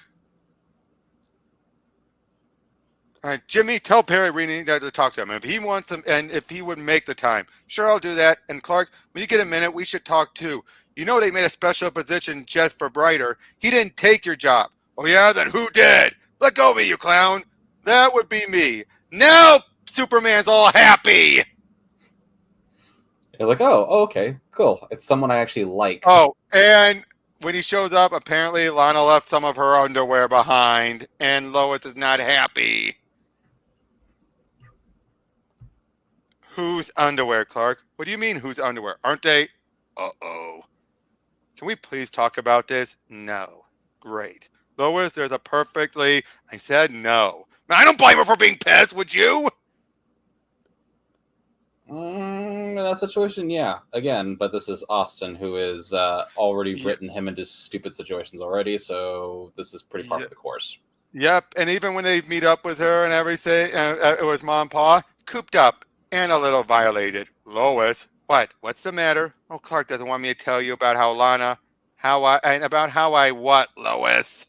All right, Jimmy, tell Perry we need to talk to him. If he wants him, and if he would make the time. Sure, I'll do that. And Clark, when you get a minute, we should talk too. You know they made a special position just for Ryder. He didn't take your job. Oh yeah? Then who did? Let go of me, you clown. That would be me. Now Superman's all happy. You're like, oh, okay, cool. It's someone I actually like. Oh, and when he shows up, apparently Lana left some of her underwear behind, and Lois is not happy. Whose underwear, Clark? What do you mean, whose underwear? Aren't they? Uh-oh. Can we please talk about this? No. Great. Lois, there's a perfectly... I said no. I don't blame her for being pissed, would you? In that situation, yeah. Again, but this is Austen, who is already written him into stupid situations already, so this is pretty par for the course. Yep, and even when they meet up with her and everything, it was Mom and Pa, cooped up and a little violated. Lois, what? What's the matter? Oh, Clark doesn't want me to tell you about how Lana, about how I what, Lois?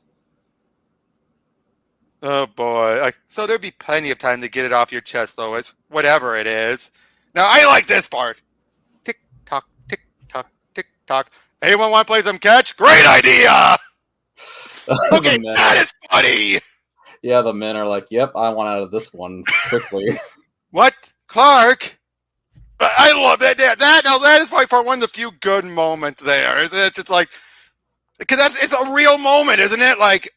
Oh boy. So there'd be plenty of time to get it off your chest, Lois, whatever it is. Now I like this part. Tick tock, tick tock, tick tock. Anyone want to play some catch? Great idea! Okay, that is funny! Yeah, the men are like, yep, I want out of this one quickly. What? Clark? I love that. That is by far one of the few good moments there. It's just like, because it's a real moment, isn't it? Like,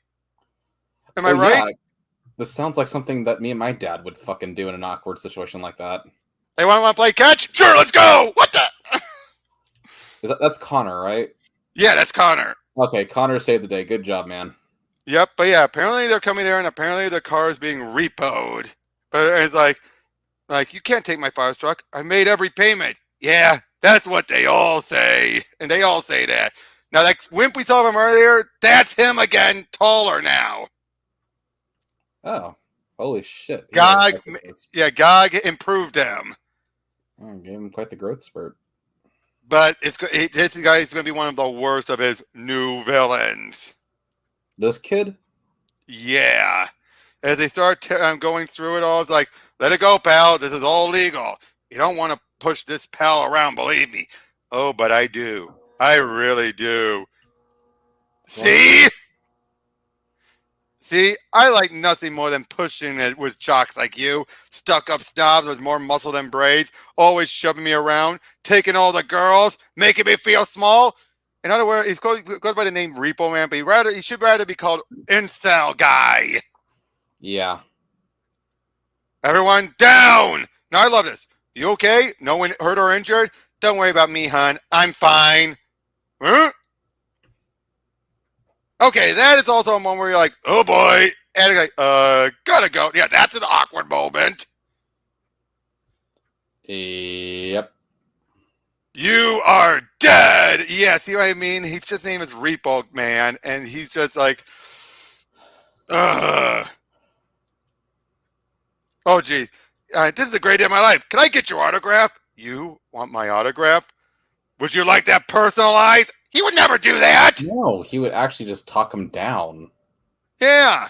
am I right? Yeah. This sounds like something that me and my dad would fucking do in an awkward situation like that. They want to play catch? Sure, let's go! What the? That's Connor, right? Yeah, that's Connor. Okay, Connor saved the day. Good job, man. Yep, but yeah, apparently they're coming there, and apparently the car is being repoed. But it's like, you can't take my fire truck. I made every payment. Yeah, that's what they all say. And they all say that. Now, that wimp we saw from earlier, that's him again, taller now. Oh, holy shit. God improved him. Oh, gave him quite the growth spurt. But this guy is going to be one of the worst of his new villains. This kid? Yeah. As they start going through it all, it's like, let it go, pal. This is all legal. You don't want to push this pal around, believe me. Oh, but I do. I really do. See? See, I like nothing more than pushing it with jocks like you, stuck-up snobs with more muscle than braids, always shoving me around, taking all the girls, making me feel small. In other words, he goes by the name Repo Man, but he should rather be called Incel Guy. Yeah. Everyone down! Now, I love this. You okay? No one hurt or injured? Don't worry about me, hon. I'm fine. Huh? Okay, that is also a moment where you're like, oh boy. And you're like, gotta go. Yeah, that's an awkward moment. Yep. You are dead. Yeah, see what I mean? His just name is Repo Man, and he's just like, ugh. Oh, geez. This is a great day of my life. Can I get your autograph? You want my autograph? Would you like that personalized? He would never do that. No, he would actually just talk him down. Yeah.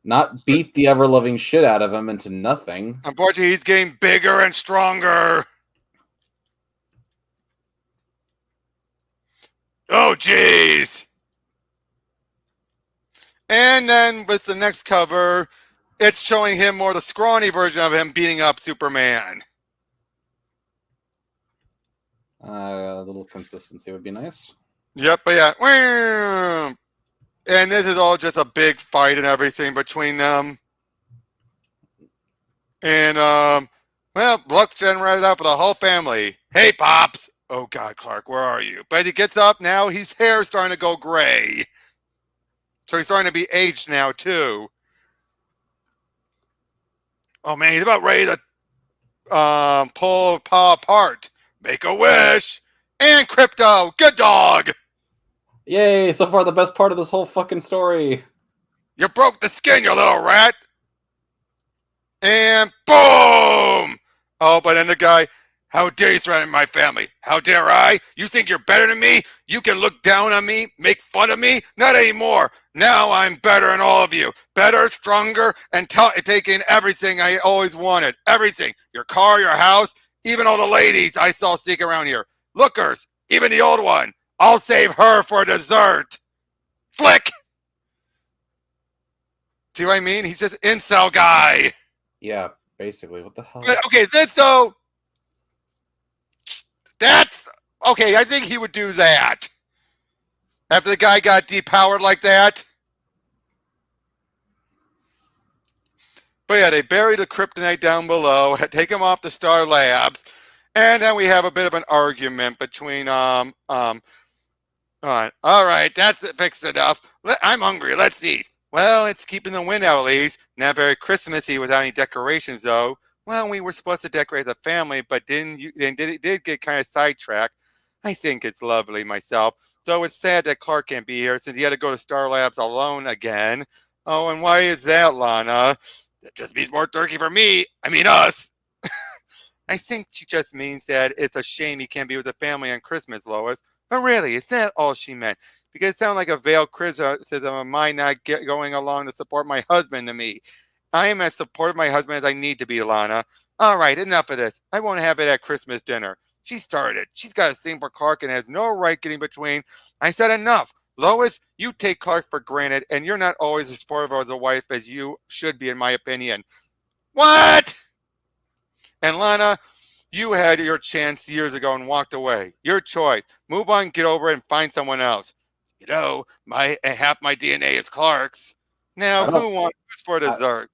Not beat the ever-loving shit out of him into nothing. Unfortunately, he's getting bigger and stronger. Oh, jeez. And then with the next cover, it's showing him more the scrawny version of him beating up Superman. A little consistency would be nice. Yep, but yeah. And this is all just a big fight and everything between them. And, luck's generated out for the whole family. Hey, Pops. Oh, God, Clark, where are you? But he gets up now. His hair's starting to go gray. So he's starting to be aged now, too. Oh, man, he's about ready to pull Pa apart. Make a wish. And Crypto. Good dog. Yay, so far the best part of this whole fucking story. You broke the skin, you little rat. And boom. Oh, but then the guy, how dare you threaten my family? How dare I? You think you're better than me? You can look down on me, make fun of me? Not anymore. Now I'm better than all of you. Better, stronger, and taking everything I always wanted. Everything. Your car, your house, even all the ladies I saw sneak around here. Lookers, even the old one. I'll save her for dessert. Flick. See what I mean? He's just incel guy. Yeah, basically. What the hell? But, okay, this though. That's okay. I think he would do that after the guy got depowered like that. But yeah, they buried the kryptonite down below, take him off the Star Labs, and then we have a bit of an argument between all right, that's fixed enough. I'm hungry. Let's eat. Well, it's keeping the wind out at least. Not very Christmassy without any decorations, though. Well, we were supposed to decorate the family, but did get kind of sidetracked. I think it's lovely myself. Though it's sad that Clark can't be here since he had to go to Star Labs alone again. Oh, and why is that, Lana? That just means more turkey for me. I mean, us. I think she just means that it's a shame he can't be with the family on Christmas, Lois. But really, is that all she meant? Because it sounds like a veiled criticism of mine not going along to support my husband to me. I am as supportive of my husband as I need to be, Lana. All right, enough of this. I won't have it at Christmas dinner. She started. She's got a thing for Clark and has no right getting between. I said enough. Lois, you take Clark for granted, and you're not always as supportive as a wife as you should be, in my opinion. What? And Lana, you had your chance years ago and walked away. Your choice. Move on, get over it, and find someone else. You know, my half my DNA is Clark's. Now, who wants this for dessert?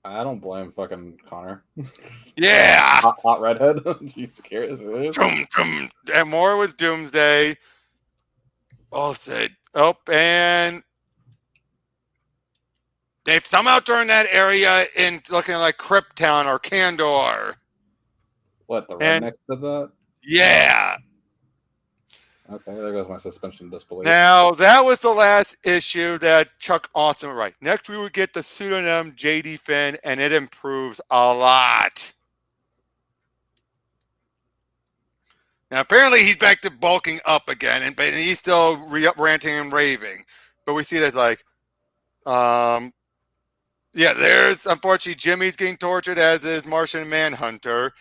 I don't blame fucking Connor. Yeah. hot redhead. She's scared. And more was Doomsday. Austen. Oh, and they've somehow turned that area into looking like Krypton or Kandor. What, the rednecks did that? Yeah. Okay, there goes my suspension of disbelief. Now, that was the last issue that Chuck Austen would write. Next, we would get the pseudonym J.D. Finn, and it improves a lot. Now, apparently, he's back to bulking up again, and he's still ranting and raving. But we see that, like, yeah, there's, unfortunately, Jimmy's getting tortured as is Martian Manhunter.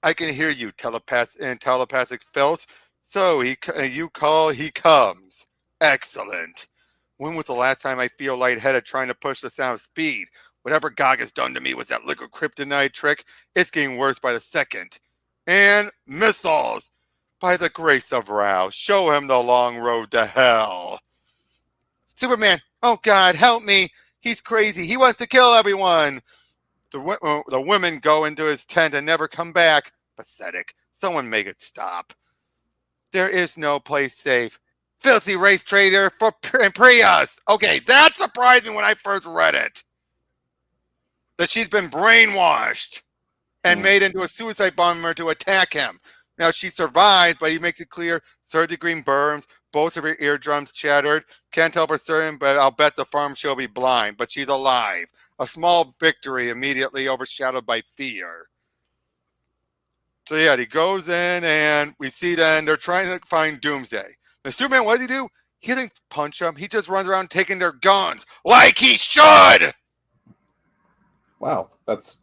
I can hear you, telepathic filth. So you call, he comes. Excellent. When was the last time I feel lightheaded trying to push the sound of speed? Whatever Gog has done to me with that liquid kryptonite trick, it's getting worse by the second. And missiles. By the grace of Rao, show him the long road to hell. Superman, oh God, help me. He's crazy. He wants to kill everyone. The women go into his tent and never come back. Pathetic. Someone make it stop. There is no place safe. Filthy race trader for Prius. Okay, that surprised me when I first read it. That she's been brainwashed and made into a suicide bomber to attack him. Now, she survived, but he makes it clear third-degree burns, both of her eardrums shattered. Can't tell for certain, but I'll bet the farm she'll be blind. But she's alive. A small victory immediately overshadowed by fear. So yeah, he goes in and we see then they're trying to find Doomsday. Now Superman, what does he do? He doesn't punch them. He just runs around taking their guns like he should. Wow, that's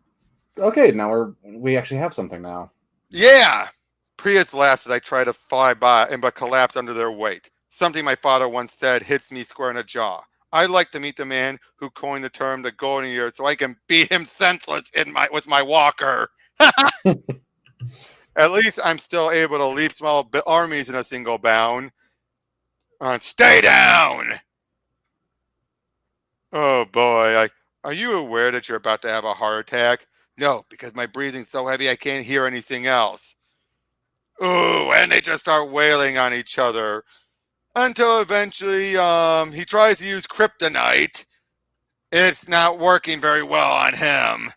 okay. Now we actually have something now. Yeah. Prius laughs as I try to fly by and but collapse under their weight. Something my father once said hits me square in the jaw. I'd like to meet the man who coined the term the golden year so I can beat him senseless with my walker. At least I'm still able to leave small armies in a single bound. Stay down! Oh boy, are you aware that you're about to have a heart attack? No, because my breathing's so heavy I can't hear anything else. Ooh, and they just start wailing on each other. Until eventually he tries to use kryptonite. It's not working very well on him.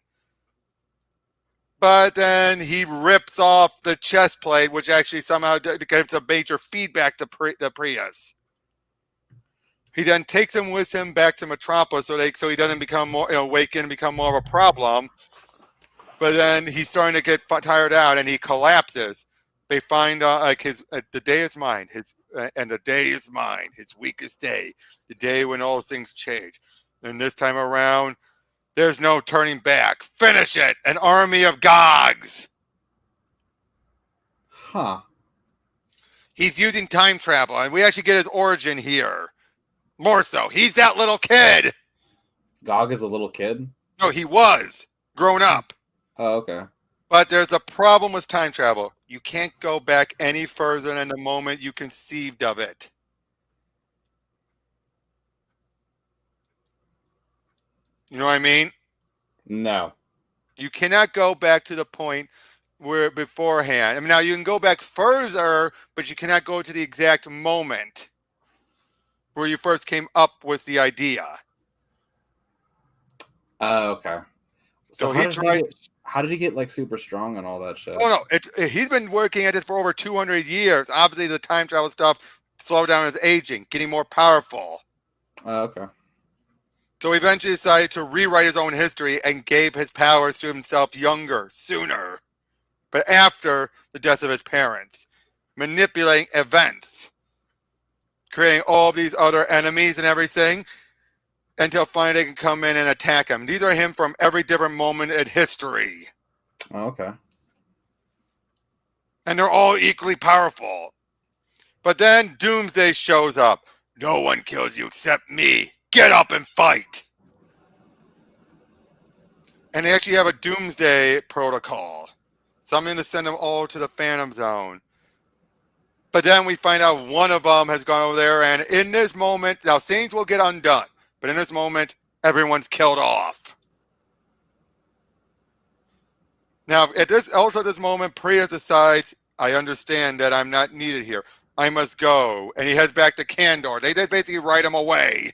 But then he rips off the chest plate, which actually somehow gives a major feedback to the Prius. He then takes him with him back to Metropolis so he doesn't become more awaken and become more of a problem. But then he's starting to get tired out and he collapses. They find like the day is mine, and the day is mine, his weakest day, the day when all things change. And this time around, there's no turning back. Finish it! An army of Gogs! Huh. He's using time travel, and we actually get his origin here. More so, he's that little kid! Gog is a little kid? No, he was. Grown up. Oh, okay. But there's a problem with time travel. You can't go back any further than the moment you conceived of it. You know what I mean? No. You cannot go back to the point where beforehand. I mean, now you can go back further, but you cannot go to the exact moment where you first came up with the idea. Okay. So he tried. How did he get like super strong and all that shit? Oh no, he's been working at this for over 200 years. Obviously, the time travel stuff slowed down his aging, getting more powerful. Okay. So he eventually decided to rewrite his own history and gave his powers to himself younger, sooner, but after the death of his parents, manipulating events, creating all these other enemies and everything, until finally they can come in and attack him. These are him from every different moment in history. Okay. and they're all equally powerful. But then Doomsday shows up. No one kills you except me. Get up and fight. And they actually have a Doomsday protocol. Something to send them all to the Phantom Zone. But then we find out one of them has gone over there, and in this moment, now things will get undone. But in this moment, everyone's killed off. Now, at this moment, Prius decides, I understand that I'm not needed here. I must go. And he heads back to Kandor. They basically write him away.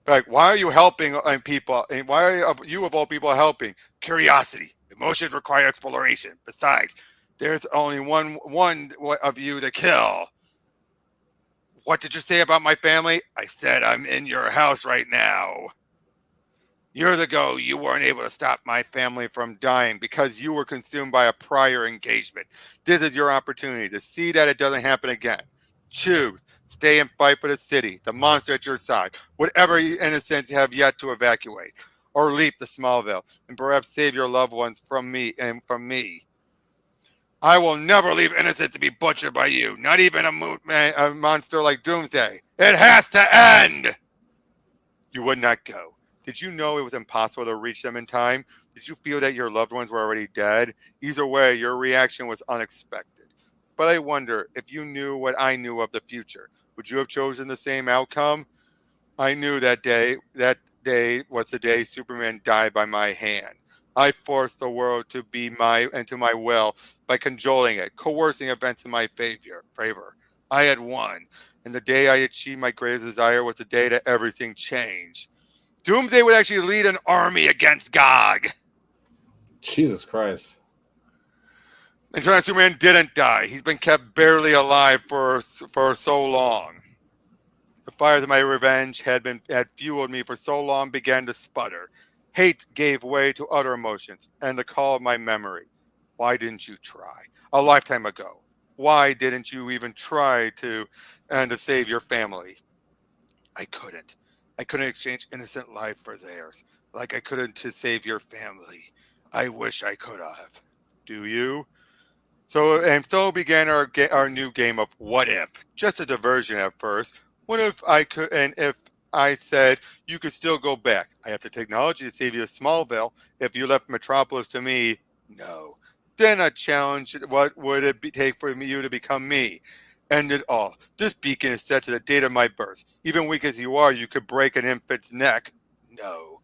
Like, why are you helping people? And why are you, of all people, helping? Curiosity. Emotions require exploration. Besides, there's only one of you to kill. What did you say about my family? I said I'm in your house right now. Years ago, you weren't able to stop my family from dying because you were consumed by a prior engagement. This is your opportunity to see that it doesn't happen again. Choose. Stay and fight for the city, the monster at your side, whatever innocents you have yet to evacuate, or leap to Smallville and perhaps save your loved ones from me and from me. I will never leave innocents to be butchered by you, not even a monster like Doomsday. It has to end! You would not go. Did you know it was impossible to reach them in time? Did you feel that your loved ones were already dead? Either way, your reaction was unexpected. But I wonder, if you knew what I knew of the future, would you have chosen the same outcome? I knew that day was the day Superman died by my hand. I forced the world to be into my will by cajoling it, coercing events in my favor. I had won, and the day I achieved my greatest desire was the day that everything changed. Doomsday would actually lead an army against Gog. Jesus Christ. And Superman didn't die. He's been kept barely alive for so long. The fires of my revenge had fueled me for so long began to sputter. Hate gave way to other emotions and the call of my memory. Why didn't you try? A lifetime ago. Why didn't you even try to save your family? I couldn't. I couldn't exchange innocent life for theirs, like I couldn't to save your family. I wish I could have. Do you? So began our new game of what if. Just a diversion at first. What if I could, and if I said you could still go back? I have the technology to save you Smallville. If you left Metropolis to me, no. Then a challenge. What would it take for you to become me? End it all. This beacon is set to the date of my birth. Even weak as you are, you could break an infant's neck. No.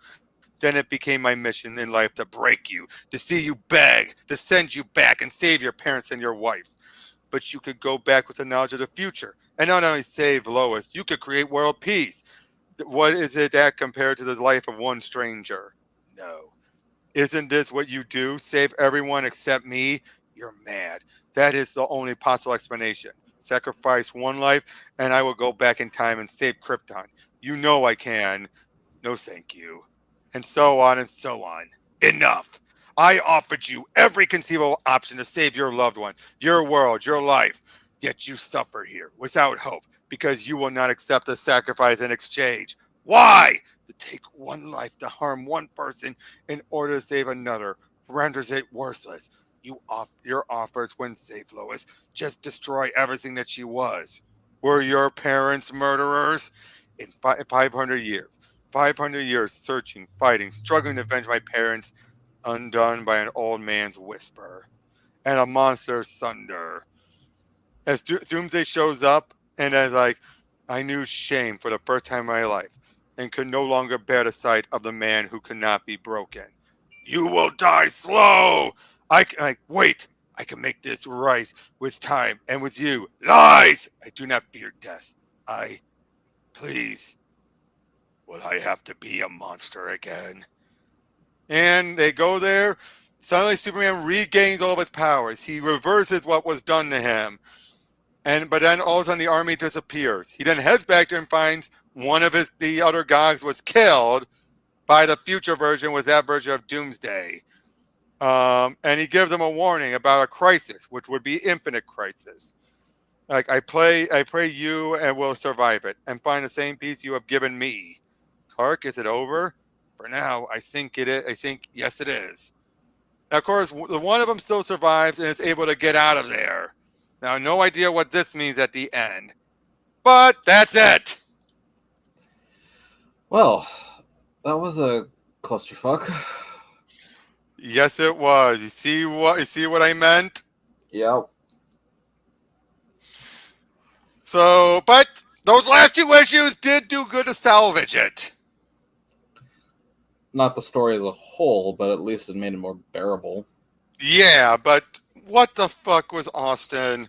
Then it became my mission in life to break you, to see you beg, to send you back and save your parents and your wife. But you could go back with the knowledge of the future and not only save Lois, you could create world peace. What is it that compared to the life of one stranger? No. Isn't this what you do? Save everyone except me? You're mad. That is the only possible explanation. Sacrifice one life and I will go back in time and save Krypton. You know I can. No, thank you. And so on and so on. Enough. I offered you every conceivable option to save your loved one, your world, your life. Yet you suffer here without hope because you will not accept a sacrifice in exchange. Why? To take one life to harm one person in order to save another renders it worthless. Your offers wouldn't save Lois, just destroy everything that she was. Were your parents murderers? In 500 years. 500 years searching, fighting, struggling to avenge my parents, undone by an old man's whisper and a monster's thunder. As Doomsday shows up, and as I knew shame for the first time in my life, and could no longer bear the sight of the man who could not be broken. You will die slow. Wait. I can make this right with time and with you. Lies. I do not fear death. Please. Will I have to be a monster again? And they go there. Suddenly, Superman regains all of his powers. He reverses what was done to him. But then all of a sudden, the army disappears. He then heads back there and finds one of the other Gogs was killed by the future version, was that version of Doomsday. And he gives them a warning about a crisis, which would be infinite crisis. Like I pray you and will survive it and find the same peace you have given me. Clark, is it over? For now, I think it is. Yes, it is. Now, of course, the one of them still survives and is able to get out of there. Now, no idea what this means at the end. But that's it. Well, that was a clusterfuck. Yes, it was. You see what I meant? Yep. So, but those last two issues did do good to salvage it. Not the story as a whole, but at least it made it more bearable. Yeah, but what the fuck was Austen?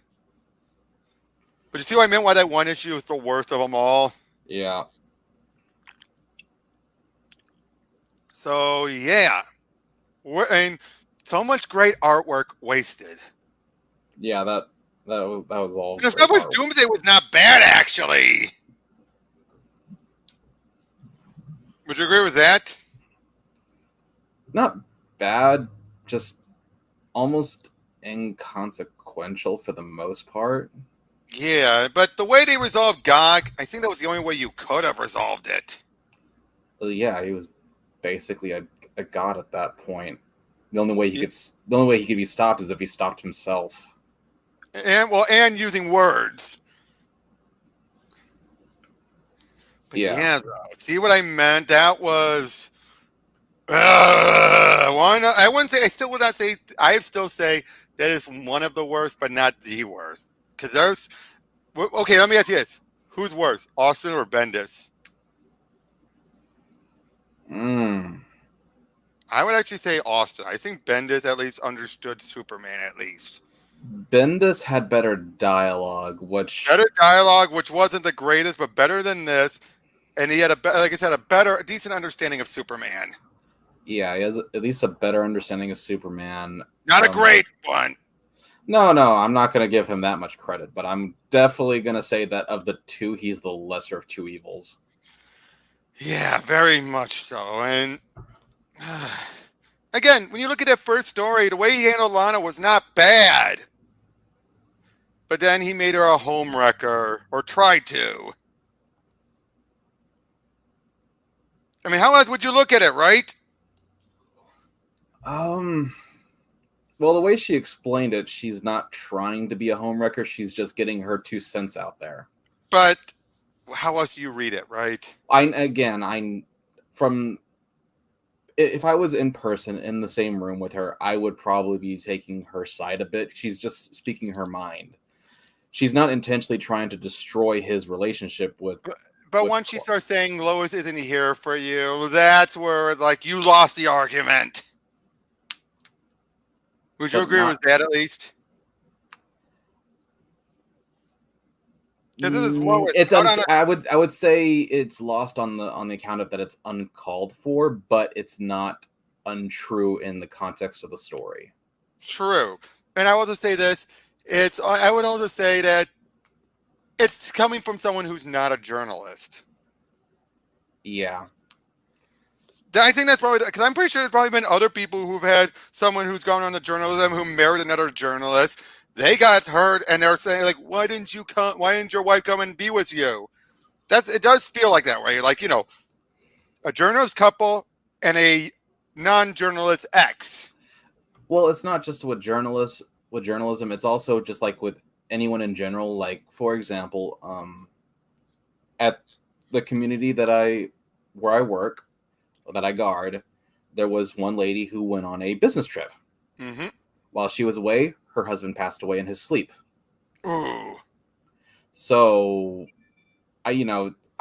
But you see what I meant? Why that one issue was the worst of them all? Yeah. So, yeah. And so much great artwork wasted. Yeah, that was all. And the stuff with Doomsday was not bad, actually. Would you agree with that? Not bad, just almost inconsequential for the most part. Yeah, but the way they resolved Gog, I think that was the only way you could have resolved it. Yeah, he was basically a god at that point. The only way he could be stopped is if he stopped himself. And using words. But yeah though, see what I meant? That was. I wouldn't say. I still would not say. I still say that is one of the worst, but not the worst. Because there's. Okay, let me ask you this: who's worse, Austen or Bendis? I would actually say Austen. I think Bendis at least understood Superman. At least Bendis had better dialogue, which wasn't the greatest, but better than this. And he had like I said, a decent understanding of Superman. Yeah, he has at least a better understanding of Superman. Not a great one. No, I'm not going to give him that much credit, but I'm definitely going to say that of the two, he's the lesser of two evils. Yeah, very much so. And again, when you look at that first story, the way he handled Lana was not bad. But then he made her a homewrecker, or tried to. I mean, how else would you look at it, right? Well, the way she explained it, she's not trying to be a homewrecker. She's just getting her 2 cents out there. But how else do you read it, right? If I was in person in the same room with her, I would probably be taking her side a bit. She's just speaking her mind. She's not intentionally trying to destroy his relationship with. But once she starts saying Lois isn't here for you, that's where like you lost the argument. Would you agree with that at least? This is Lois. I would say it's lost on the account of that it's uncalled for, but it's not untrue in the context of the story. True, and I will just say this: I would also say that it's coming from someone who's not a journalist. Yeah. I think that's probably because I'm pretty sure there's probably been other people who've had someone who's gone on to journalism who married another journalist. They got hurt and they're saying like, "Why didn't you come? Why didn't your wife come and be with you?" It does feel like that, right? Like a journalist couple and a non-journalist ex. Well, it's not just with journalism. It's also just like with anyone in general. Like, for example, at the community where I work, that I guard, there was one lady who went on a business trip. Mm-hmm. While she was away, her husband passed away in his sleep. Ooh. So, I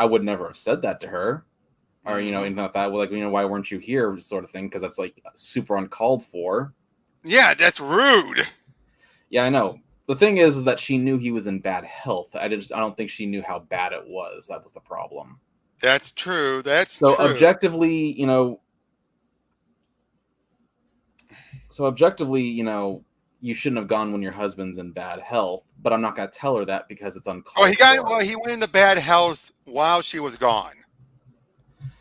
would never have said that to her, or anything like that. Like, why weren't you here, sort of thing, because that's like super uncalled for. Yeah, that's rude. Yeah, I know. The thing is that she knew he was in bad health. I don't think she knew how bad it was. That was the problem. That's true. So objectively, you shouldn't have gone when your husband's in bad health. But I'm not going to tell her that because it's uncalled for. He went into bad health while she was gone.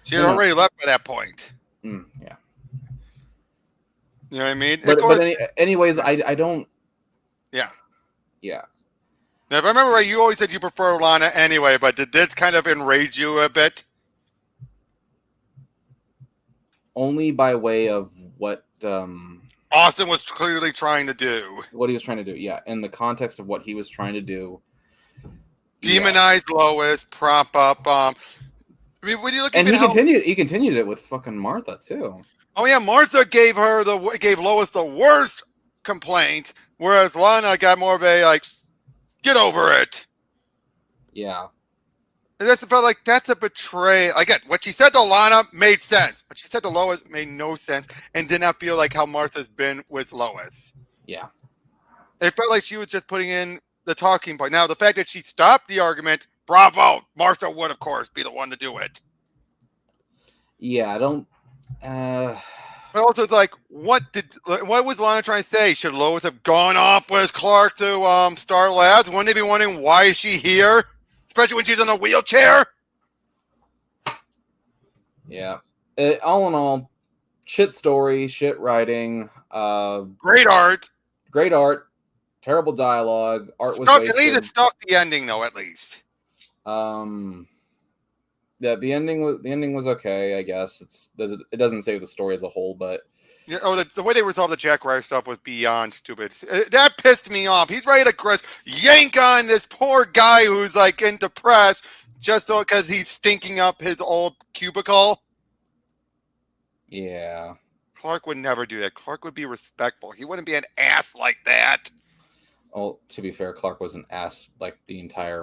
She had already left by that point. Yeah. You know what I mean? Anyways, I don't. Yeah. Yeah. Now, if I remember right, you always said you prefer Lana anyway, but did this kind of enrage you a bit? Only by way of what Austen was clearly trying to do. What he was trying to do, yeah. In the context of what he was trying to do, Demonize Lois, prop up. I mean, when you look and even how. he continued it with fucking Martha too. Oh yeah, Martha gave Lois the worst complaint, whereas Lana got more of a like, get over it. Yeah. And that's about like that's a betrayal. Again, what she said to Lana made sense. What she said to Lois made no sense and did not feel like how Martha's been with Lois. Yeah. It felt like she was just putting in the talking point. Now, the fact that she stopped the argument, bravo. Martha would, of course, be the one to do it. Yeah, I don't. But also, it's like, what was Lana trying to say? Should Lois have gone off with Clark to Star Labs? Wouldn't they be wondering why is she here? Especially when she's in a wheelchair? Yeah. All in all, shit story, shit writing. Great art. Great art. Terrible dialogue. Art was At wasted. least it stuck the ending, though, at least. Yeah, the ending was okay, I guess. It doesn't save the story as a whole, but Yeah, the way they resolved the Jack Ryder stuff was beyond stupid. That pissed me off. He's ready to yank on this poor guy who's like in depressed just so because he's stinking up his old cubicle. yeah. Clark would never do that. Clark would be respectful. He wouldn't be an ass like that. Well, to be fair, Clark was an ass like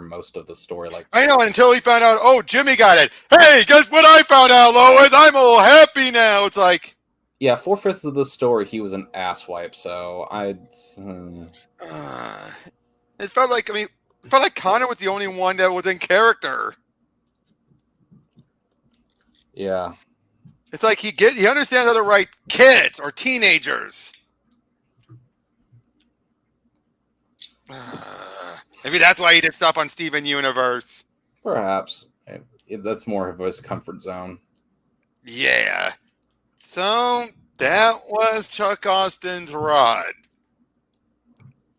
most of the story. Like I know, until he found out, oh, Jimmy got it. Hey, guess what I found out, Lois? I'm all happy now. It's like, yeah, 4/5 of the story, he was an asswipe. So it felt like Connor was the only one that was in character. Yeah. It's like he understands how to write kids or teenagers. Maybe that's why he did stuff on Steven Universe. Perhaps. That's more of his comfort zone. Yeah. So that was Chuck Austen's run.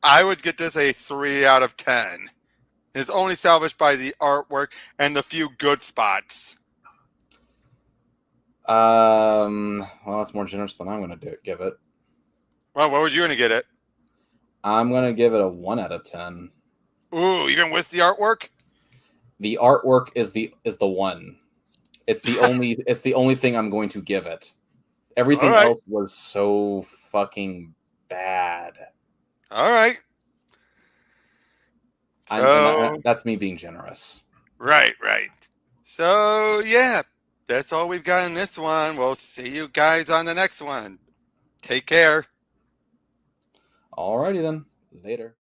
I would get this a 3 out of 10. It's only salvaged by the artwork and the few good spots. Well, that's more generous than I'm going to give it. Well, what were you going to get it? I'm going to give it a 1 out of 10. Ooh, even with the artwork? The artwork is the one. It's the only thing I'm going to give it. Everything else was so fucking bad. All right. That's me being generous. Right. So, yeah, that's all we've got in this one. We'll see you guys on the next one. Take care. Alrighty then. Later.